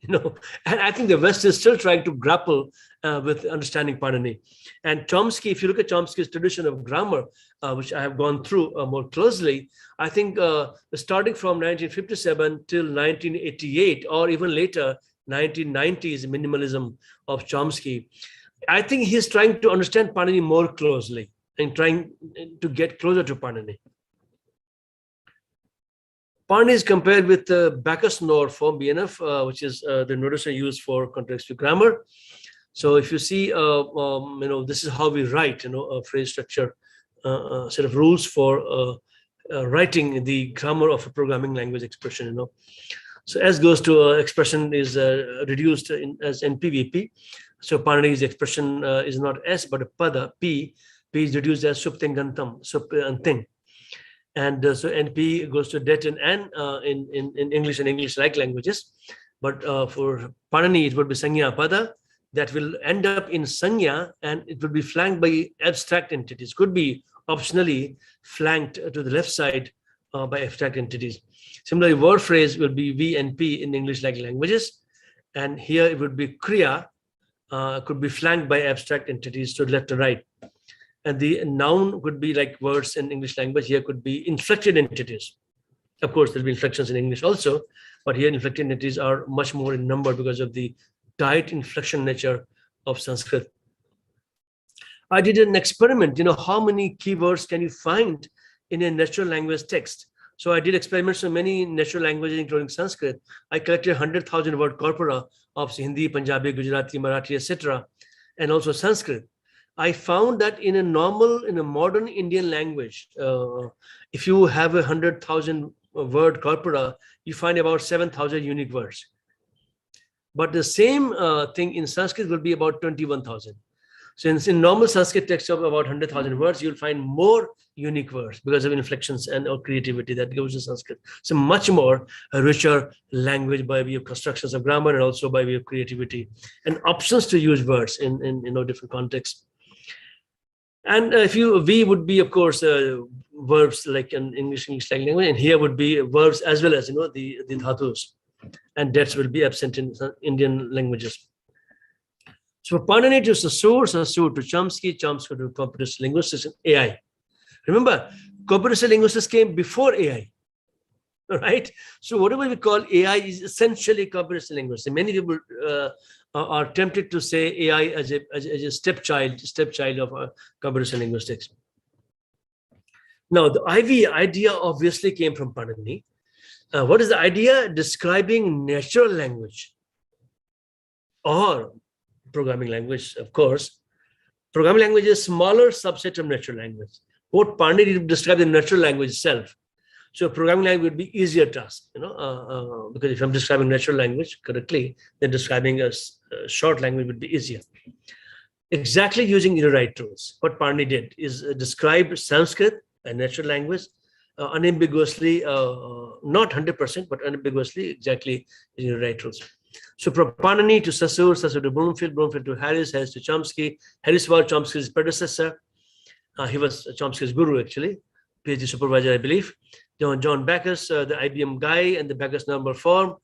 And I think the West is still trying to grapple with understanding Panini. And Chomsky, if you look at Chomsky's tradition of grammar, which I have gone through more closely, I think starting from 1957 till 1988, or even later, 1990s minimalism of Chomsky, I think he's trying to understand Panini more closely and trying to get closer to Panini. Panini is compared with Bacchus-Knorr form BNF, which is the notation used for contextual grammar. So if you see, this is how we write, a phrase structure, set of rules for writing the grammar of a programming language expression. So S goes to expression is reduced as NPVP. So Panini's expression is not S but a pada P. P is reduced as suptingantam, supanting. And so NP goes to det and N in English and English-like languages. But for Panini, it would be sanya pada that will end up in sanya, and it will be flanked by abstract entities. Could be optionally flanked to the left side by abstract entities. Similarly, word phrase will be V and P in English-like languages. And here it would be kriya, could be flanked by abstract entities to left and right. And the noun could be like words in English language. Here could be inflected entities. Of course, there'll be inflections in English also, but here inflected entities are much more in number because of the tight inflection nature of Sanskrit. I did an experiment, how many keywords can you find in a natural language text? So I did experiments on many natural languages, including Sanskrit. I collected 100,000 word corpora of Hindi, Punjabi, Gujarati, Marathi, etc., and also Sanskrit. I found that in a modern Indian language, if you have 100,000 word corpora, you find about 7,000 unique words. But the same thing in Sanskrit will be about 21,000. So in normal Sanskrit text of about 100,000 words, you'll find more unique words because of inflections and or creativity that goes to Sanskrit. So much more a richer language by way of constructions of grammar and also by way of creativity and options to use words in different contexts. And V would be, of course, verbs like in English language, and here would be verbs as well as, the dhatus, and debts will be absent in Indian languages. So Panini to Saussure, Saussure to Chomsky, Chomsky to computational linguistics and AI. Remember, computational linguistics came before AI, right? So whatever we call AI is essentially computational linguistics. Many people are tempted to say AI as a stepchild of computational linguistics. Now, the idea obviously came from Panini. What is the idea? Describing natural language or programming language, of course. Programming language is a smaller subset of natural language. What Panini did describe the natural language itself. So programming language would be easier task, because if I'm describing natural language correctly, then describing a short language would be easier. Exactly using the right tools. What Panini did is describe Sanskrit, a natural language, unambiguously, not 100%, but unambiguously, exactly using the right tools. So from Panini to Saussure, Saussure to Bloomfield, Bloomfield to Harris, Harris to Chomsky. Harris was Chomsky's predecessor. He was Chomsky's guru, actually, PhD supervisor, I believe. John Bacchus, the IBM guy, and the Bacchus-Normal form,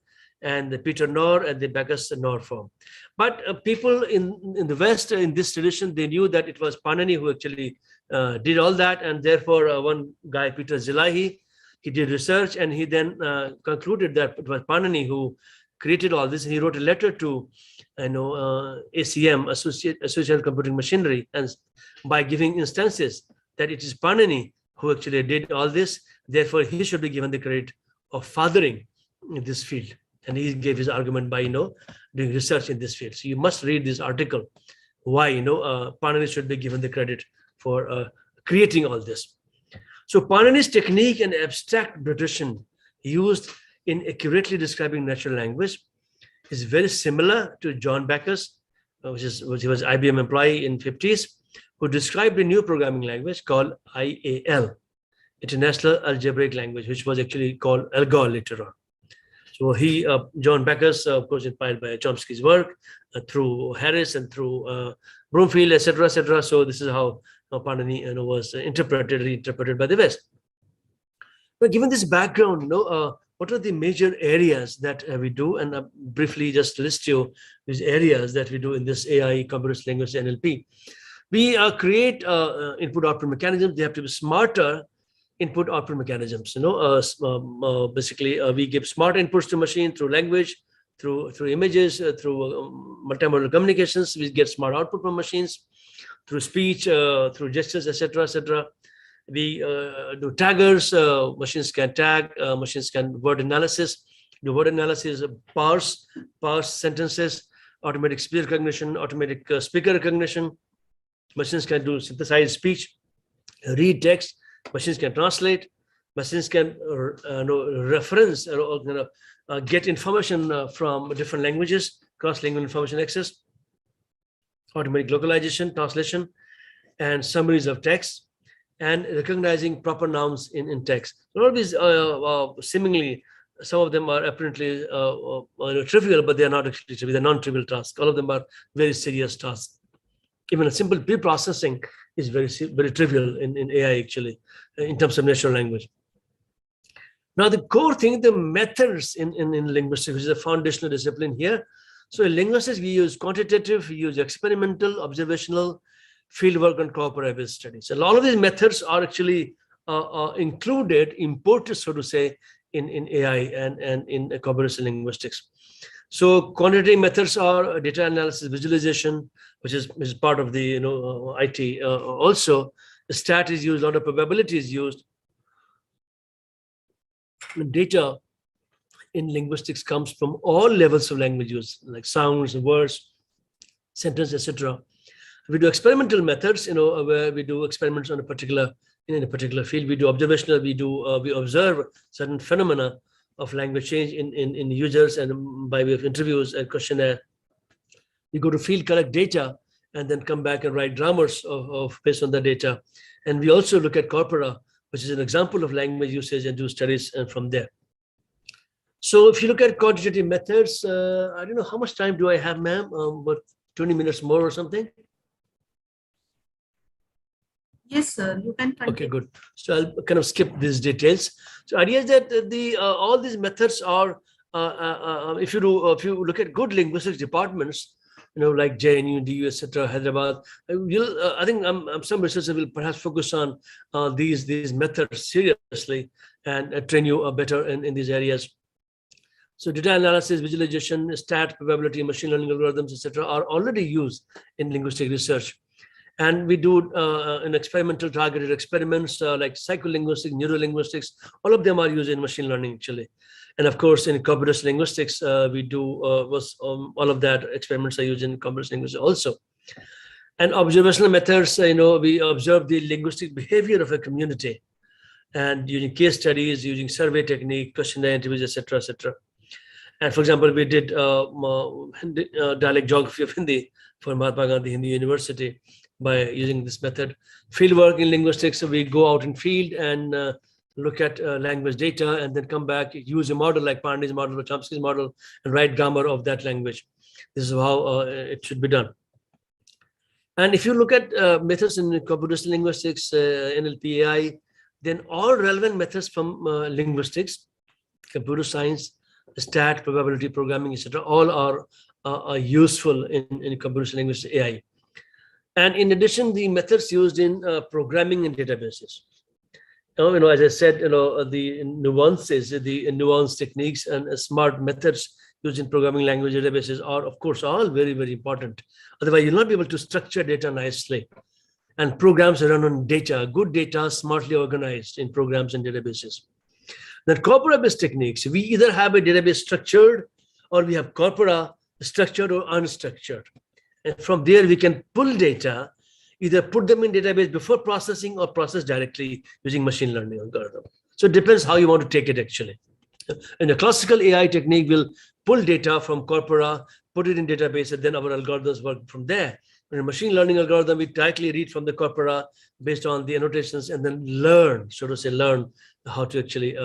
and the Peter Knorr and the Bacchus-Knorr form. But people in the West, in this tradition, they knew that it was Panini who actually did all that, and therefore one guy, Peter Zilahi, he did research, and he then concluded that it was Panini who created all this. He wrote a letter to ACM, Associated Computing Machinery, and by giving instances that it is Panini who actually did all this, therefore he should be given the credit of fathering in this field. And he gave his argument by doing research in this field. So you must read this article why Panini should be given the credit for creating all this. So Panini's technique and abstract tradition used in accurately describing natural language is very similar to John Bacchus, which he was IBM employee in 50s, who described a new programming language called IAL, International Algebraic Language, which was actually called ALGOL later on. So John Bacchus, of course, inspired by Chomsky's work through Harris and through Bloomfield, etc., etc. So this is how Panini was reinterpreted by the West. But given this background, what are the major areas that we do, and briefly just list you these areas that we do in this AI, computational language, NLP. We create input-output mechanisms. They have to be smarter input-output mechanisms. Basically, we give smart inputs to machine through language, through images, through multimodal communications. We get smart output from machines through speech, through gestures, etc., etc. We do taggers. Machines can tag. Machines can word analysis. Do word analysis, parse sentences, automatic speech recognition, automatic speaker recognition. Machines can do synthesized speech, read text. Machines can translate. Machines can reference or get information from different languages, cross-lingual information access, automatic localization, translation, and summaries of text, and recognizing proper nouns in text. All of these seemingly, some of them are apparently trivial, but they are not actually trivial. They're non-trivial tasks. All of them are very serious tasks. Even a simple pre-processing is very trivial in AI, actually, in terms of natural language. Now, the core thing, the methods in linguistics, which is a foundational discipline here. So in linguistics, we use quantitative, we use experimental, observational, fieldwork, and cooperative studies. And all of these methods are actually included, imported, so to say, in AI and in computational linguistics. So quantitative methods are data analysis, visualization, which is part of the IT. Also, stat is used, a lot of probability is used. Data in linguistics comes from all levels of language use, like sounds, words, sentence, etc. We do experimental methods, where we do experiments on a particular field. We do observational. We observe certain phenomena of language change in users, and by way of interviews and questionnaire. We go to field, collect data, and then come back and write grammars of based on the data. And we also look at corpora, which is an example of language usage, and do studies from there. So if you look at quantitative methods, I don't know how much time do I have, ma'am? But 20 minutes more or something? Yes, sir, you can continue. Okay, good. So I'll kind of skip these details. So idea is that all these methods are, if you look at good linguistics departments, like JNU, DU, etc., Hyderabad, I think some researchers will perhaps focus on these methods seriously and train you better in these areas. So data analysis, visualization, stat, probability, machine learning algorithms, etc., are already used in linguistic research. And we do in experimental targeted experiments like psycholinguistics, neurolinguistics, all of them are used in machine learning, actually. And of course, in computational linguistics, we do all of that experiments are used in computational linguistics also. And observational methods, we observe the linguistic behavior of a community, and using case studies, using survey technique, questionnaire interviews, etc., etc. And for example, we did dialect geography of Hindi for Mahatma Gandhi Hindi University by using this method. Fieldwork in linguistics, so we go out in field and look at language data, and then come back, use a model like Pandey's model or Chomsky's model, and write grammar of that language. This is how it should be done. And if you look at methods in computational linguistics, NLP, AI, then all relevant methods from linguistics, computer science, stat, probability, programming, etc., all are useful in computational linguistics, AI. And in addition, the methods used in programming in databases. As I said, the nuances, the nuanced techniques and smart methods used in programming language databases are, of course, all very, very important. Otherwise, you'll not be able to structure data nicely. And programs run on data, good data, smartly organized in programs and databases. Then corpora-based techniques, we either have a database structured, or we have corpora structured or unstructured. And from there, we can pull data, either put them in database before processing or process directly using machine learning algorithm. So it depends how you want to take it, actually. In a classical AI technique, we'll pull data from corpora, put it in database, and then our algorithms work from there. In a machine learning algorithm, we directly read from the corpora based on the annotations, and then learn how to actually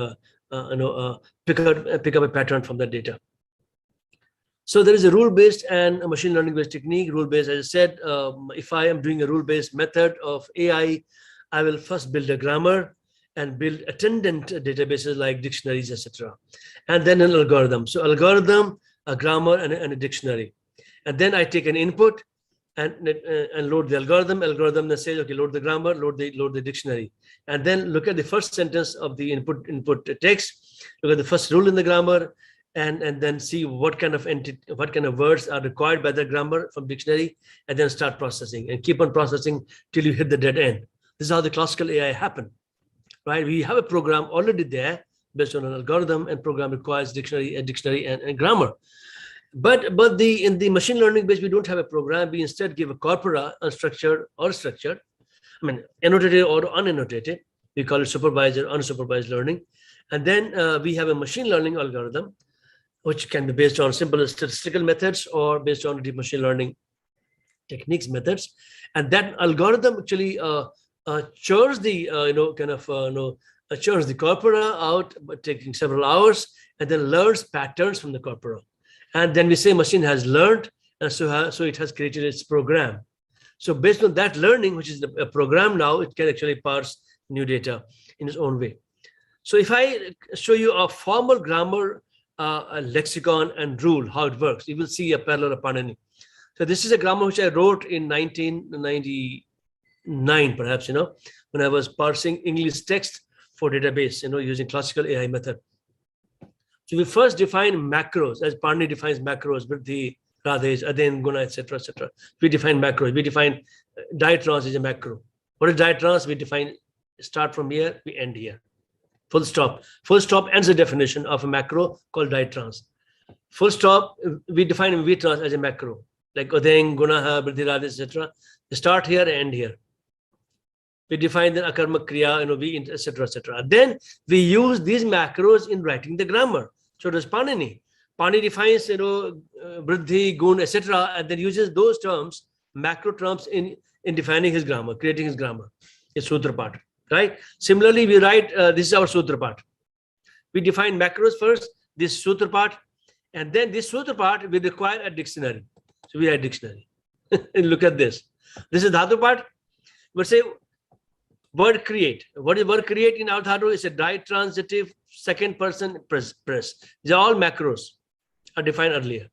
pick up a pattern from that data. So there is a rule-based and a machine learning-based technique. Rule-based, as I said, if I am doing a rule-based method of AI, I will first build a grammar, and build attendant databases like dictionaries, etc. And then an algorithm. So algorithm, a grammar, and a dictionary. And then I take an input and load the algorithm. Algorithm then says, okay, load the grammar, load the dictionary, and then look at the first sentence of the input text. Look at the first rule in the grammar, and then see what kind of words are required by the grammar from dictionary, and then start processing and keep on processing till you hit the dead end. This is how the classical AI happen, right? We have a program already there based on an algorithm, and program requires dictionary and grammar. But in the machine learning base, we don't have a program. We instead give a corpora, unstructured or structured. I mean, annotated or unannotated. We call it supervised or unsupervised learning. And then we have a machine learning algorithm, which can be based on simple statistical methods or based on deep machine learning techniques methods. And that algorithm actually churns the churns the corpora out, taking several hours, and then learns patterns from the corpora. And then we say machine has learned, and so it has created its program. So based on that learning, which is a program now, it can actually parse new data in its own way. So if I show you a formal grammar, a lexicon and rule, how it works, you will see a parallel of Panini. So this is a grammar which I wrote in 1999, perhaps, when I was parsing English text for database, using classical AI method. So we first define macros, as Pani defines macros, Vriddhi, Radhesh, Adhen, Guna, etc., etc. We define macros. We define diatrans is a macro. What is diatrans? We define start from here, we end here. Full stop. Full stop ends the definition of a macro called diatrans. Full stop, we define vitrans as a macro, like Adhen, Guna, Vriddhi, Radhesh, etc. Start here, end here. We define the akarma kriya, we, etc., etc. Then we use these macros in writing the grammar. So does Panini. Pani defines, Vriddhi, Gun, etc., and then uses those terms, macro terms, in defining his grammar, creating his grammar, his sutra part, right? Similarly, we write, this is our sutra part. We define macros first, this sutra part, and then this sutra part, we require a dictionary. So we write dictionary. And look at this. This is dhatu part. We'll say, word create. What is word create in our dhatu? It's a ditransitive second person press. These are all macros are defined earlier.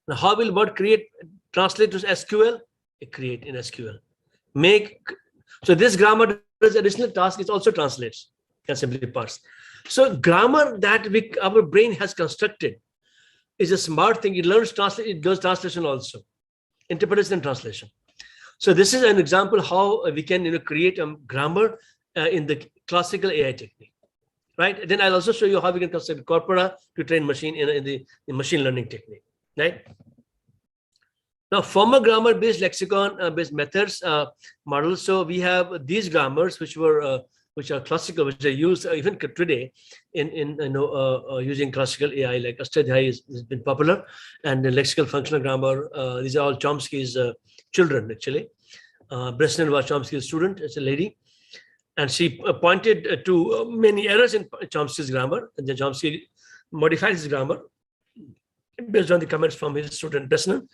Now, how will word create translate to SQL? It create in SQL. Make. So this grammar does additional task. It also translates. Can simply parse. So grammar that our brain has constructed is a smart thing. It learns translate. It does translation also, interpretation and translation. So this is an example how we can create a grammar in the classical AI technique, right? Then I'll also show you how we can construct corpora to train machine in the machine learning technique, right? Now, formal grammar-based lexicon-based methods models. So we have these grammars which are classical, which are used even today in using classical AI, like Astadhyayi has been popular, and the lexical functional grammar. These are all Chomsky's children, actually. Bresnan was Chomsky's student. It's a lady, and she pointed to many errors in Chomsky's grammar, and then Chomsky modified his grammar based on the comments from his student Bresnan.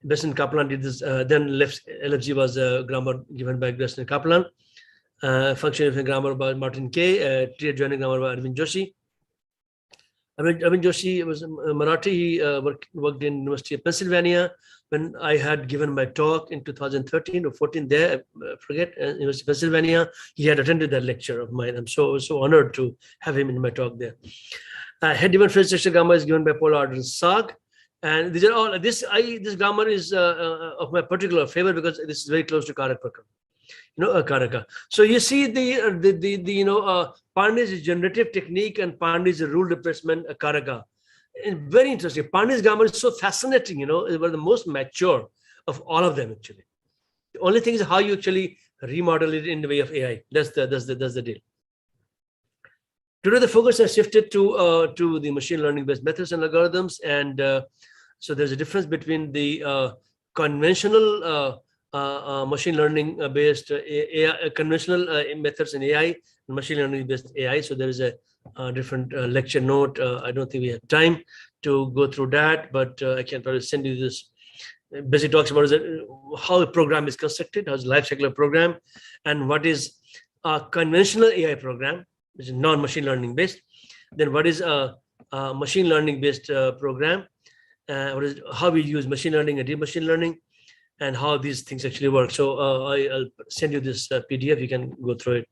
Bresnan Kaplan did this. Then LFG was a grammar given by Bresnan Kaplan. Functional grammar by Martin K. Tree joining grammar by Arvind Joshi. Arvind Joshi was a Marathi. He worked in University of Pennsylvania. When I had given my talk in 2013 or 14 there, I forget, University of Pennsylvania, he had attended that lecture of mine. I'm so honored to have him in my talk there. Head given phrase structure grammar is given by Paul Arden Sag. And these are all, this grammar is of my particular favor because this is very close to Karak Prakram. Karaka. So you see Pandey's generative technique and Pandey's rule replacement, Karaka. Very interesting. Pandey's grammar is so fascinating, it's one of the most mature of all of them, actually. The only thing is how you actually remodel it in the way of AI. That's the deal. Today, the focus has shifted to the machine learning-based methods and algorithms. And so there's a difference between the conventional machine learning based AI, conventional methods in AI, and machine learning based AI. So there is a different lecture note. I don't think we have time to go through that, but I can probably send you this. Basically talks about how a program is constructed, how is the life cycle of program, and what is a conventional AI program, which is non-machine learning based. Then what is a machine learning based program? What is how we use machine learning and deep machine learning, and how these things actually work. So I'll send you this PDF. You can go through it.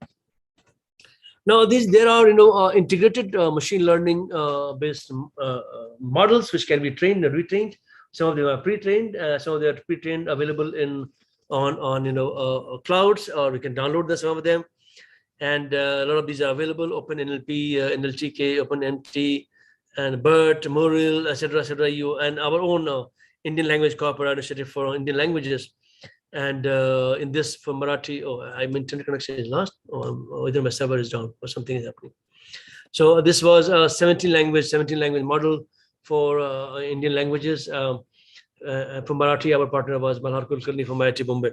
Now, there are integrated machine learning based models which can be trained and retrained. Some of them are pre-trained. Some of them are pre-trained, available on clouds, or we can download some of them. And a lot of these are available: OpenNLP, NLTK, OpenNT, and BERT, Moril, etc. You and our own Indian Language Corporate Initiative for Indian languages. And in this, for Marathi, I mean, internet connection is lost, or either my server is down, or something is happening. So this was a 17 language model for Indian languages. For Marathi, our partner was Malhar Kulkarni from IIT Bombay.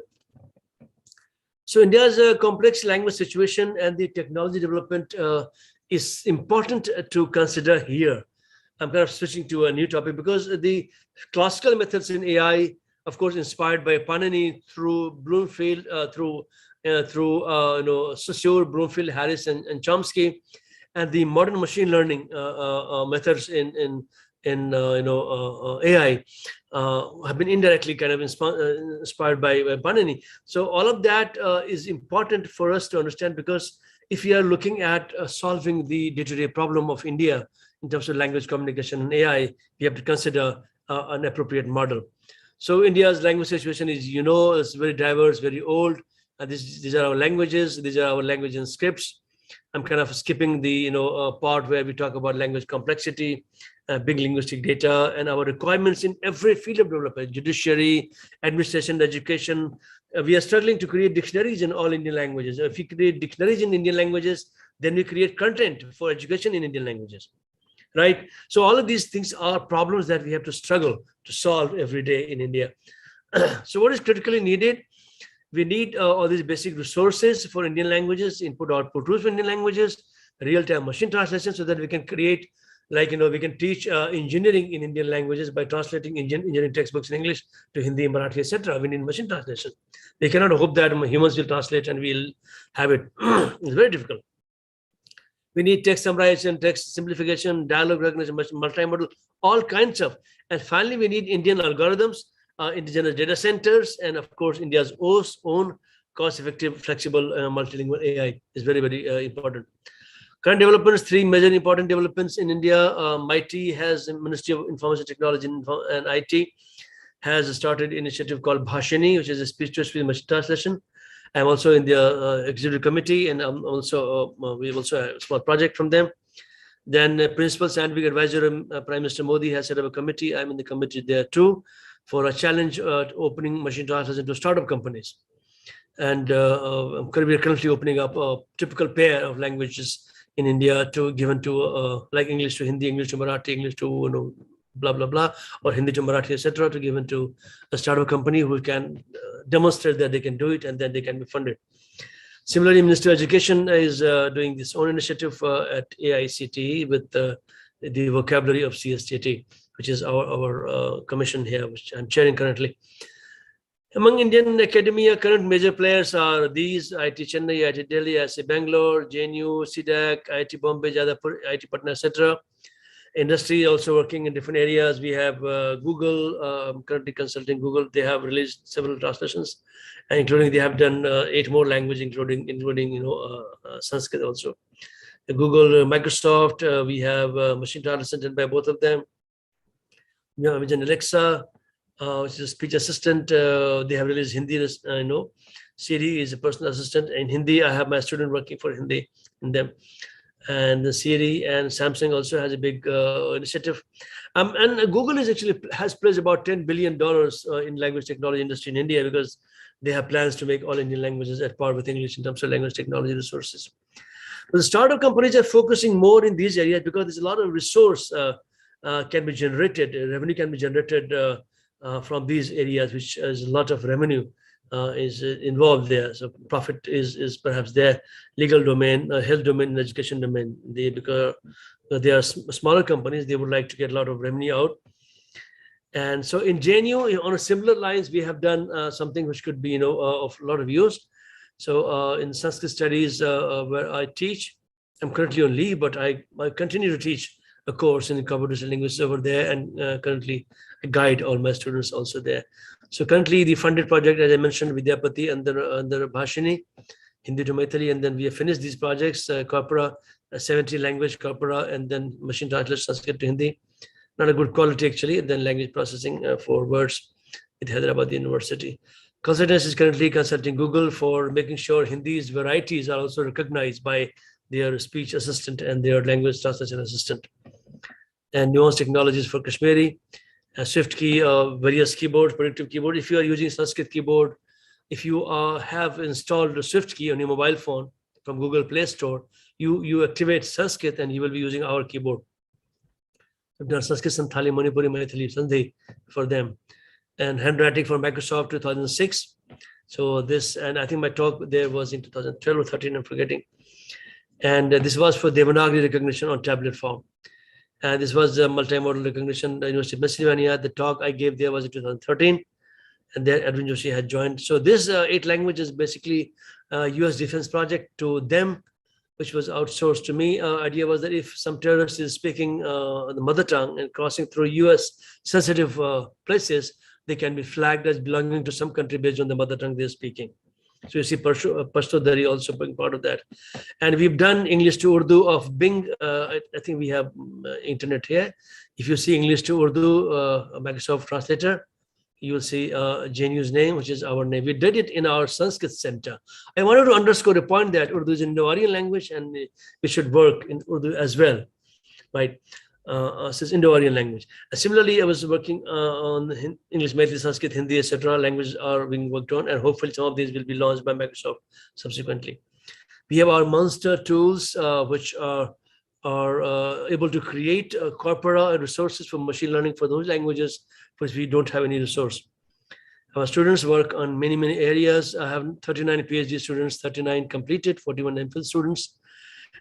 So India's complex language situation and the technology development is important to consider here. I'm kind of switching to a new topic, because the classical methods in AI, of course, inspired by Panini through Bloomfield, through Saussure, Bloomfield, Harris, and Chomsky, and the modern machine learning methods in AI have been indirectly kind of inspired by Panini. So all of that is important for us to understand, because if we are looking at solving the day-to-day problem of India in terms of language communication and AI, we have to consider an appropriate model. So India's language situation is very diverse, very old. These are our languages. These are our language and scripts. I'm kind of skipping the part where we talk about language complexity, big linguistic data, and our requirements in every field of development: judiciary, administration, education. We are struggling to create dictionaries in all Indian languages. If we create dictionaries in Indian languages, then we create content for education in Indian languages, right? So all of these things are problems that we have to struggle to solve every day in India. So what is critically needed? We need all these basic resources for Indian languages, input-output tools for Indian languages, real-time machine translation, so that we can create, we can teach engineering in Indian languages by translating engineering textbooks in English to Hindi, Marathi, etc. We need machine translation. We cannot hope that humans will translate and we'll have it. It's very difficult. We need text summarization, text simplification, dialogue recognition, multimodal, all kinds of. And finally, we need Indian algorithms, indigenous data centers, and of course, India's own cost-effective, flexible, multilingual AI is very, very important. Current developments: three major important developments in India. MIT has, Ministry of Information Technology and IT, has started an initiative called Bhashini, which is a speech-to-speech machine translation. I'm also in the executive committee, and we also have a small project from them. Then Principal Scientific Advisor, Prime Minister Modi has set up a committee. I'm in the committee there too, for a challenge opening machine translation to startup companies. And we are currently opening up a typical pair of languages in India given to like English to Hindi, English to Marathi, English to blah blah blah, or Hindi to Marathi, etc., to given to a startup company who can demonstrate that they can do it, and then they can be funded. Similarly, Ministry of Education is doing this own initiative at AICTE with the vocabulary of CSTT, which is our commission here, which I'm chairing currently. Among Indian academia, current major players are these: IIT Chennai, IIT Delhi, IIT Bangalore, JNU, CDAC, IIT Bombay, Jadavpur, IIT Patna, etc. Industry also working in different areas. We have Google, currently consulting Google. They have released several translations, including they have done 8 more languages, including Sanskrit also. Google, Microsoft, we have machine translation by both of them. Vision Alexa, which is a speech assistant. They have released Hindi, Siri is a personal assistant. In Hindi, I have my student working for Hindi in them. And the Siri and Samsung also has a big initiative. And Google has placed about $10 billion in language technology industry in India, because they have plans to make all Indian languages at par with English in terms of language technology resources. But the startup companies are focusing more in these areas, because there's a lot of resource can be generated, revenue can be generated from these areas, which is a lot of revenue is involved there. So profit is perhaps there. Legal domain, health domain, and education domain. Because they are smaller companies, they would like to get a lot of revenue out. And so in JNU, on a similar lines, we have done something which could be of a lot of use. So in Sanskrit studies where I teach, I'm currently on leave, but I continue to teach a course in computational linguistics over there, and currently I guide all my students also there. So currently the funded project, as I mentioned, Vidyapati under Bhashini, Hindi to Maithili, and then we have finished these projects, Corpora, 70 language Corpora, and then machine translation Sanskrit to Hindi. Not a good quality actually, and then language processing for words with Hyderabad University. Consultants is currently consulting Google for making sure Hindi's varieties are also recognized by their speech assistant and their language translation assistant. And nuanced technologies for Kashmiri, Swift key, various keyboards, predictive keyboard. If you are using Sanskrit keyboard, if you have installed a Swift key on your mobile phone from Google Play Store, you activate Sanskrit and you will be using our keyboard. I've done Sanskrit, Santhali, Manipuri, Maithili, Sandhi for them. And handwriting for Microsoft 2006. So this, and I think my talk there was in 2012 or 13, I'm forgetting. And this was for Devanagari recognition on tablet form. And this was multimodal recognition, University of Pennsylvania. The talk I gave there was in 2013. And then Edwin Joshi had joined. So this 8 languages, basically US defense project to them, which was outsourced to me. Idea was that if some terrorist is speaking the mother tongue and crossing through US sensitive places, they can be flagged as belonging to some country based on the mother tongue they're speaking. So you see Pashto Dari also being part of that. And we've done English to Urdu of Bing. I think we have internet here. If you see English to Urdu, Microsoft Translator, you will see JNU's name, which is our name. We did it in our Sanskrit center. I wanted to underscore a point that Urdu is an Indo-Aryan language and we should work in Urdu as well, right? So it's Indo-Aryan language. Similarly, I was working on English, Maithili, Sanskrit, Hindi, etc. Languages are being worked on, and hopefully some of these will be launched by Microsoft subsequently. We have our monster tools, which are able to create corpora and resources for machine learning for those languages for which we don't have any resource. Our students work on many areas. I have 39 PhD students, 39 completed, 41 MPhil students.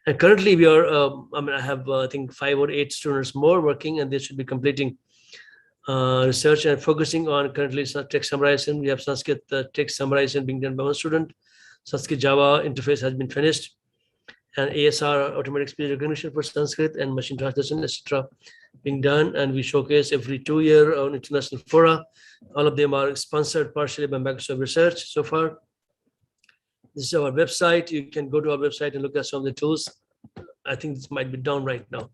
And currently we are, I have, I think 5 or 8 students more working, and they should be completing research and focusing on currently text summarization. We have Sanskrit text summarization being done by one student. Sanskrit Java interface has been finished, and ASR, automatic speech recognition for Sanskrit, and machine translation, etc. being done. And we showcase every 2 year on international fora. All of them are sponsored partially by Microsoft Research so far. This is our website. You can go to our website and look at some of the tools. I think this might be down right now.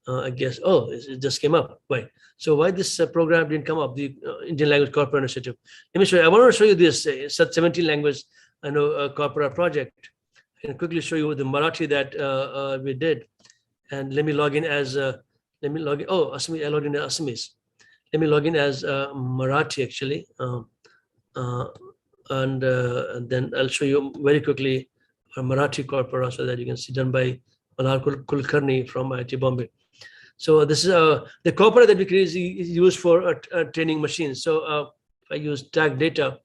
I guess, oh, it just came up. Right. So why this program didn't come up, the Indian Language Corpora Initiative? Let me show you. I want to show you this 17 language Corpora project. I can quickly show you the Marathi that we did. And let me log in as, oh, Assamese, I logged in as Assamese. Let me log in as Marathi actually. And then I'll show you very quickly our Marathi Corpora so that you can see, done by Manar Kulkarni from IIT Bombay. So this is the Corpora that we create is used for training machines. So if I use tag data,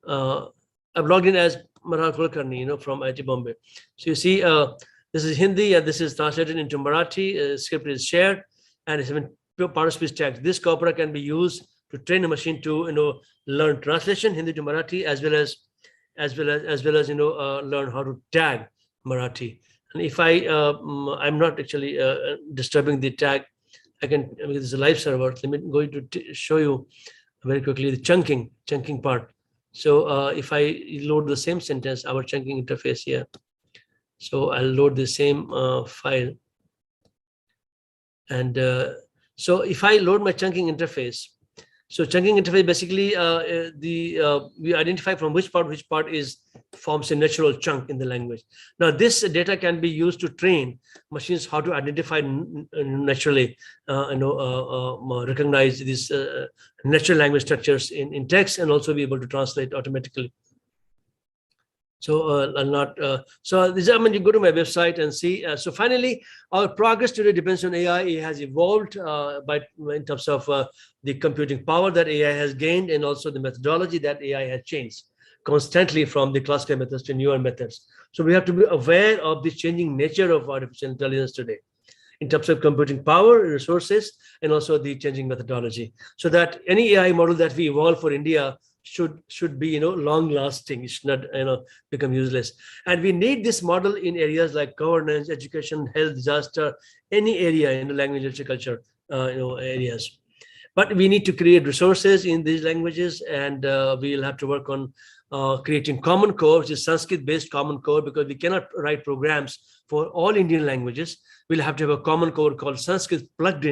I've logged in as Manar Kulkarni, from IIT Bombay. So you see, this is Hindi, and this is translated into Marathi. Script is shared, and it's even part of speech tags. This Corpora can be used to train a machine to learn translation Hindi to Marathi, as well as learn how to tag Marathi. And if I'm not actually disturbing the tag, I can, because it's a live server. Let me go to show you very quickly the chunking part. So if I load the same sentence, our chunking interface here. So I'll load the same file. And so if I load my chunking interface, so chunking interface basically we identify from which part forms a natural chunk in the language. Now this data can be used to train machines how to identify naturally, recognize these natural language structures in text, and also be able to translate automatically. So I'll not. So this, you go to my website and see. So finally, our progress today depends on AI. It has evolved in terms of the computing power that AI has gained, and also the methodology that AI has changed constantly from the classical methods to newer methods. So we have to be aware of the changing nature of artificial intelligence today, in terms of computing power, resources, and also the changing methodology, so that any AI model that we evolve for India should be long lasting. It should not become useless. And we need this model in areas like governance, education, health, disaster, any area in the language, literature, culture areas. But we need to create resources in these languages, and we'll have to work on creating common core, which is Sanskrit-based common core, because we cannot write programs for all Indian languages. We'll have to have a common core called Sanskrit plugged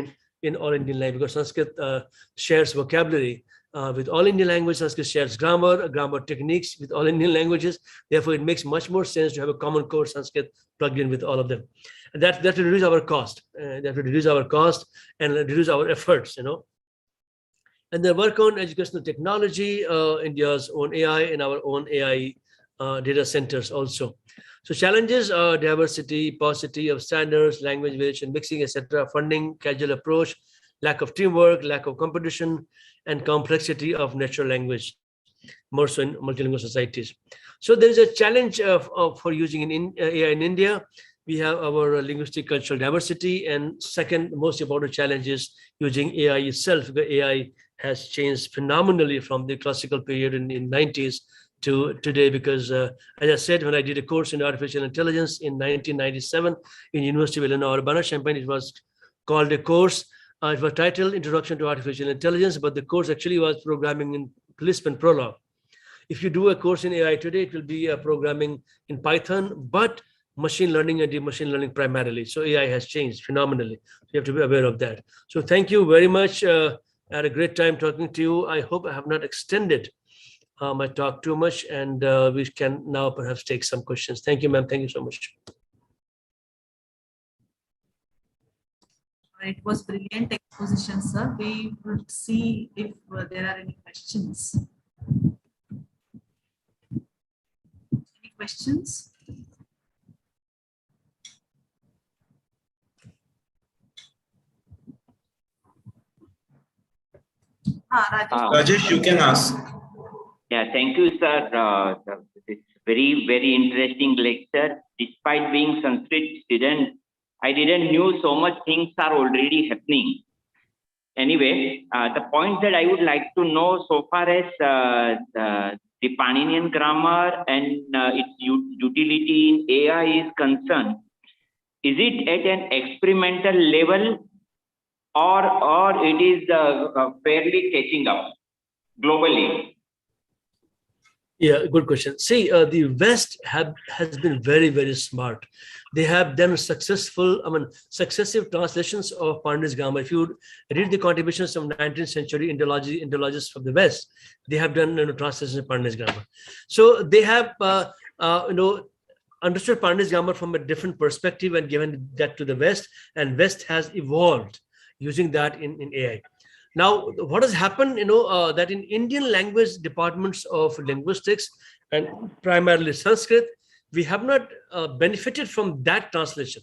in all Indian languages, because Sanskrit shares vocabulary with all Indian languages. Sanskrit shares grammar techniques with all Indian languages. Therefore, it makes much more sense to have a common core Sanskrit plugged in with all of them. And that will reduce our cost. That will reduce our cost and reduce our efforts, And then work on educational technology, India's own AI and our own AI data centers also. So challenges are diversity, paucity of standards, language variation, mixing, etc., funding, casual approach, lack of teamwork, lack of competition, and complexity of natural language, more so in multilingual societies. So there is a challenge for using AI in India. We have our linguistic cultural diversity, and second most important challenge is using AI itself, because AI has changed phenomenally from the classical period in 90s to today, because as I said, when I did a course in artificial intelligence in 1997 in University of Illinois Urbana-Champaign, it was called a course, it was titled Introduction to Artificial Intelligence, but the course actually was programming in Lisp and Prolog. If you do a course in AI today, it will be programming in Python, but machine learning and deep machine learning primarily. So AI has changed phenomenally. So you have to be aware of that. So thank you very much. I had a great time talking to you. I hope I have not extended my talk too much, and we can now perhaps take some questions. Thank you, ma'am. Thank you so much. It was brilliant exposition, sir. We will see if there are any questions. Any questions? Rajesh, you can ask. Yeah, thank you, sir. It's very, very interesting lecture. Despite being Sanskrit student, I didn't knew so much things are already happening. Anyway, the point that I would like to know so far as the Paninian grammar and its utility in AI is concerned, is it at an experimental level or it is fairly catching up globally? Yeah, good question. See, the West has been very, very smart. They have done successive translations of Pandit's grammar. If you read the contributions from 19th century Indologists from the West, they have done translations of Pandit's grammar. So they have understood Pandit's grammar from a different perspective and given that to the West, and West has evolved using that in AI. Now, what has happened, that in Indian language departments of linguistics and primarily Sanskrit, we have not benefited from that translation.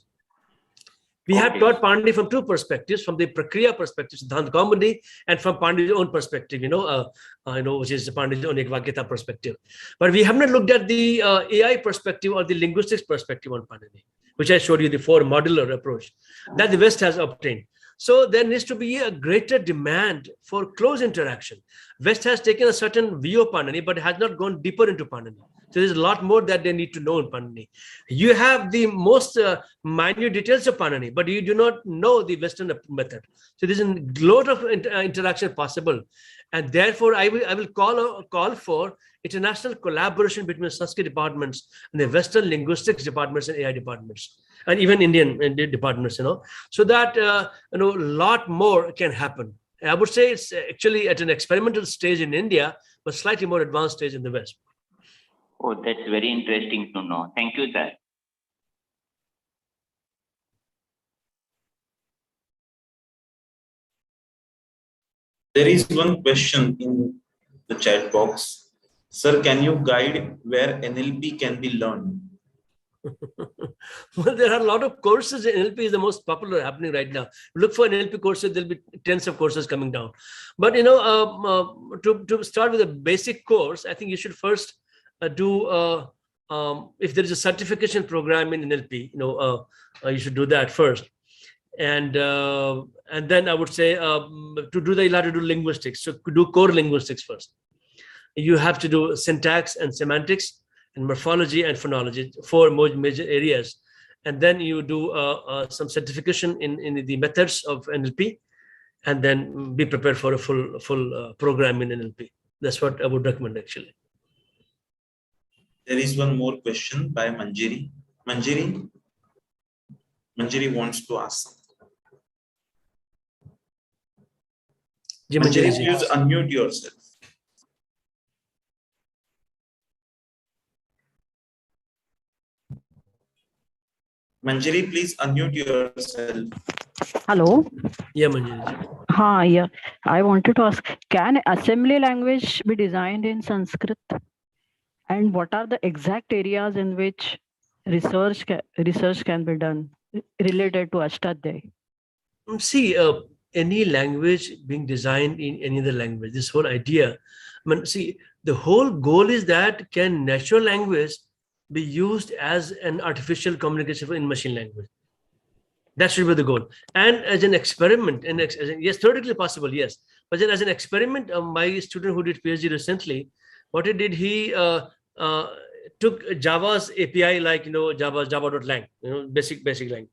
We have taught Pandit from two perspectives, from the Prakriya perspective, Siddhant Kaumudi, and from Pandit's own perspective, which is Pandit's own Ekvakyata perspective. But we have not looked at the AI perspective or the linguistics perspective on Pandit, which I showed you, the four modular approach that the West has obtained. So there needs to be a greater demand for close interaction. West has taken a certain view of Panini, but has not gone deeper into Panini. So there's a lot more that they need to know in Panini. You have the most minute details of Panini, but you do not know the Western method. So there's a lot of interaction possible. And therefore, I will call for international collaboration between Sanskrit departments and the Western linguistics departments and AI departments, and even Indian departments, so that a lot more can happen. I would say it's actually at an experimental stage in India, but slightly more advanced stage in the West. Oh, that's very interesting to know. Thank you, sir. There is one question in the chat box. Sir, can you guide where NLP can be learned? Well, there are a lot of courses. NLP is the most popular happening right now. Look for NLP courses. There'll be tens of courses coming down. But to start with a basic course, I think you should first do if there is a certification program in NLP, you should do that first. And then I would say to do that, you'll have to do linguistics. So do core linguistics first. you have to do syntax and semantics and morphology and phonology, 4 major areas. And then you do some certification in the methods of NLP, and then be prepared for a full program in NLP. That's what I would recommend, actually. There is one more question by Manjiri. Manjiri wants to ask. Manjiri, please unmute yourself. Manjiri, please unmute yourself. Hello. Yeah, Manjiri. Yeah. I wanted to ask, can assembly language be designed in Sanskrit? And what are the exact areas in which research can be done related to Ashtadhyayi? See, any language being designed in any other language, this whole idea, I mean, see, the whole goal is that can natural language be used as an artificial communication in machine language? That should be the goal. And as an experiment, yes, theoretically possible, yes. But then as an experiment, my student who did PhD recently, what he did, he took Java's API, like, java.lang, basic lang,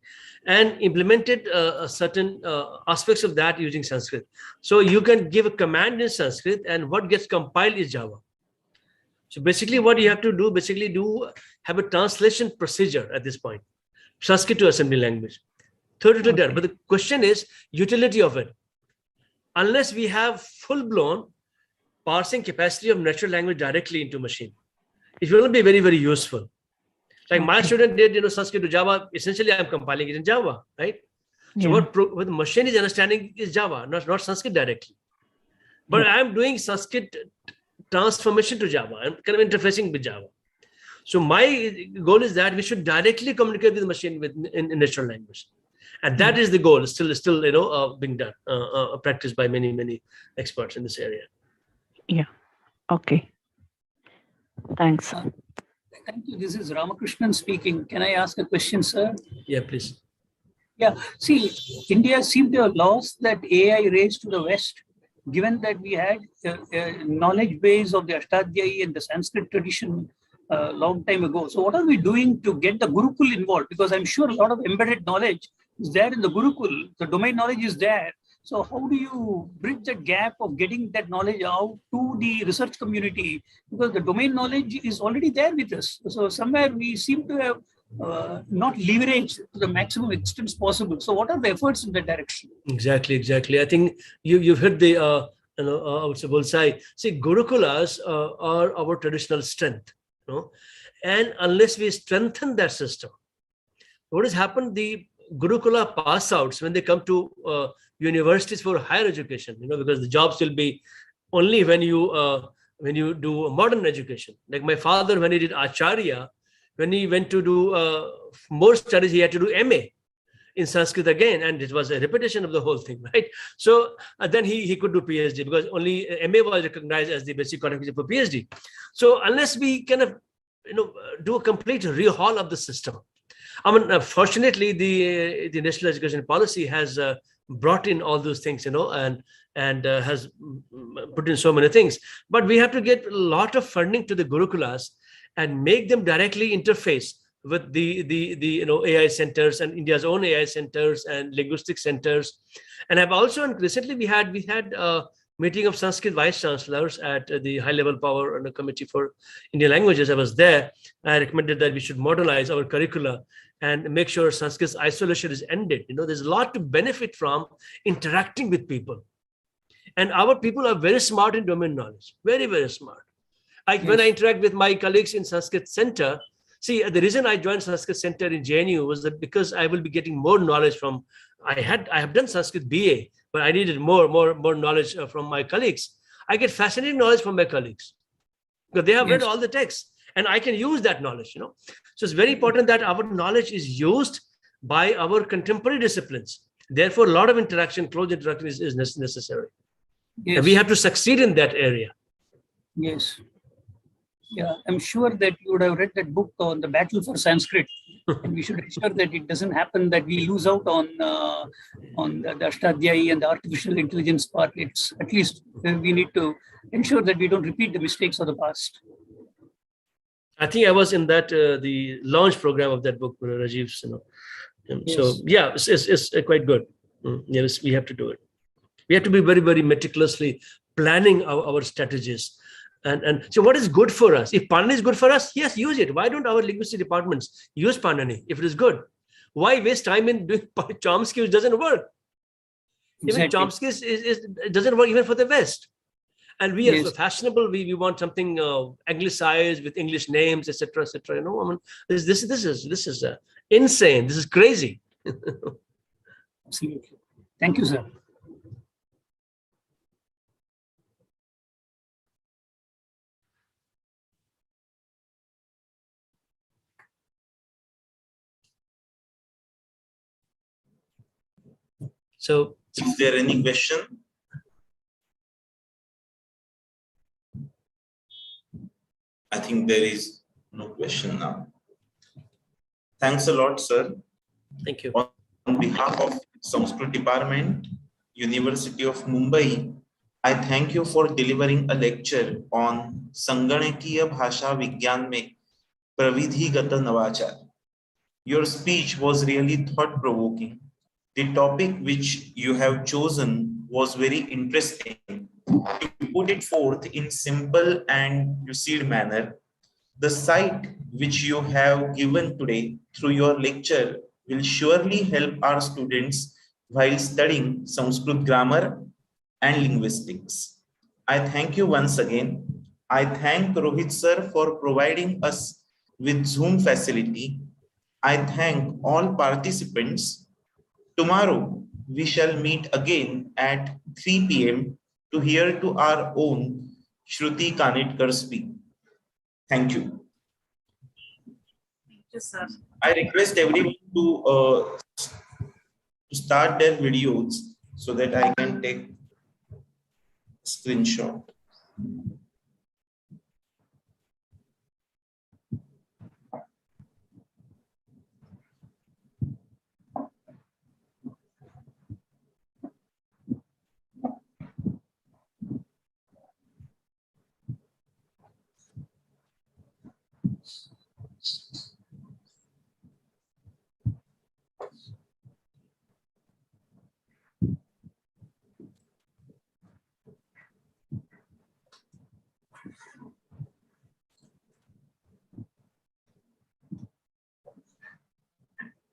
and implemented certain aspects of that using Sanskrit. So you can give a command in Sanskrit, and what gets compiled is Java. So basically what you have to do, have a translation procedure at this point, Sanskrit to assembly language. Theoretically done, but the question is utility of it. Unless we have full-blown parsing capacity of natural language directly into machine, it will not be very, very useful. Like my student did, Sanskrit to Java. Essentially, I'm compiling it in Java, right? So what the machine is understanding is Java, not Sanskrit directly. But I'm doing Sanskrit transformation to Java. I'm kind of interfacing with Java. So my goal is that we should directly communicate with the machine in natural language. And that is the goal, still being done, practiced by many experts in this area. Yeah. Okay. Thanks. Thank you. This is Ramakrishnan speaking. Can I ask a question, sir? Yeah, please. Yeah. See, India seemed to have lost that AI race to the West, given that we had a knowledge base of the Ashtadhyayi and the Sanskrit tradition a long time ago. So what are we doing to get the Gurukul involved? Because I'm sure a lot of embedded knowledge is there in the Gurukul. The domain knowledge is there. So how do you bridge the gap of getting that knowledge out to the research community? Because the domain knowledge is already there with us. So somewhere we seem to have not leveraged to the maximum extent possible. So what are the efforts in that direction? Exactly. I think you've hit the I would say bullseye. See, Gurukulas are our traditional strength, and unless we strengthen that system, what has happened? The Gurukula pass outs, when they come to universities for higher education, because the jobs will be only when you do modern education. Like my father, when he did Acharya, when he went to do more studies, he had to do MA in Sanskrit again, and it was a repetition of the whole thing, right? So then he could do PhD, because only MA was recognized as the basic qualification for PhD. So unless we kind of do a complete rehaul of the system, I mean, fortunately, the national education policy has brought in all those things, and has put in so many things. But we have to get a lot of funding to the Gurukulas and make them directly interface with the AI centers and India's own AI centers and linguistic centers. And I've also, recently we had a meeting of Sanskrit vice chancellors at the high level power and the committee for Indian languages. I was there. I recommended that we should modernize our curricula and make sure Sanskrit's isolation is ended. There's a lot to benefit from interacting with people. And our people are very smart in domain knowledge, very, very smart. When I interact with my colleagues in Sanskrit Center, see, the reason I joined Sanskrit Center in JNU was that because I will be getting more knowledge from, I have done Sanskrit BA, but I needed more knowledge from my colleagues. I get fascinating knowledge from my colleagues because they have read all the texts, and I can use that knowledge, So it's very important that our knowledge is used by our contemporary disciplines. Therefore, a lot of interaction, close interaction is necessary. And we have to succeed in that area. Yes. Yeah, I'm sure that you would have read that book on the battle for Sanskrit, and we should ensure that it doesn't happen that we lose out on the Ashtadhyayi and the artificial intelligence part. It's at least we need to ensure that we don't repeat the mistakes of the past. I think I was in that the launch program of that book, Rajiv's. Yes. So yeah, it's quite good. Yes, we have to do it. We have to be very, very meticulously planning our strategies. And so what is good for us? If Panani is good for us, yes, use it. Why don't our linguistic departments use Panani if it is good? Why waste time in doing Chomsky, which doesn't work? Even Exactly. Chomsky it doesn't work even for the West. And we are Yes. fashionable. We want something anglicized with English names, etc., etc. I mean, this is insane. This is crazy. Absolutely. Thank you, sir. So, Is there any question? I think there is no question now. Thanks a lot, sir. thank you. On behalf of Sanskrit Department, University of Mumbai, I thank you for delivering a lecture on Sanganakiya Bhasha Vigyan mein Pravidhigata Navachar. Your speech was really thought-provoking. The topic which you have chosen was very interesting. You put it forth in simple and lucid manner. The sight which you have given today through your lecture will surely help our students while studying Sanskrit grammar and linguistics. I thank you once again. I thank Rohit sir for providing us with Zoom facility. I thank all participants. Tomorrow we shall meet again at 3 p.m. to hear to our own Shruti Kanitkar speak. Thank you. Thank you, sir. I request everyone to start their videos so that I can take a screenshot.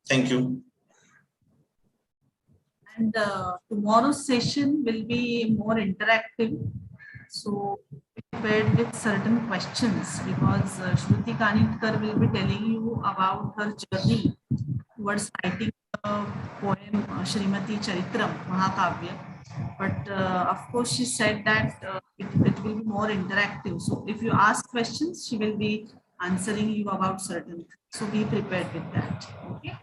Thank you. And tomorrow's session will be more interactive. So prepared with certain questions because Shruti Kanitkar will be telling you about her journey towards writing a poem Srimati Charitram Mahakavya. But of course, she said that it will be more interactive. So if you ask questions, she will be answering you about certain things. So be prepared with that. Okay.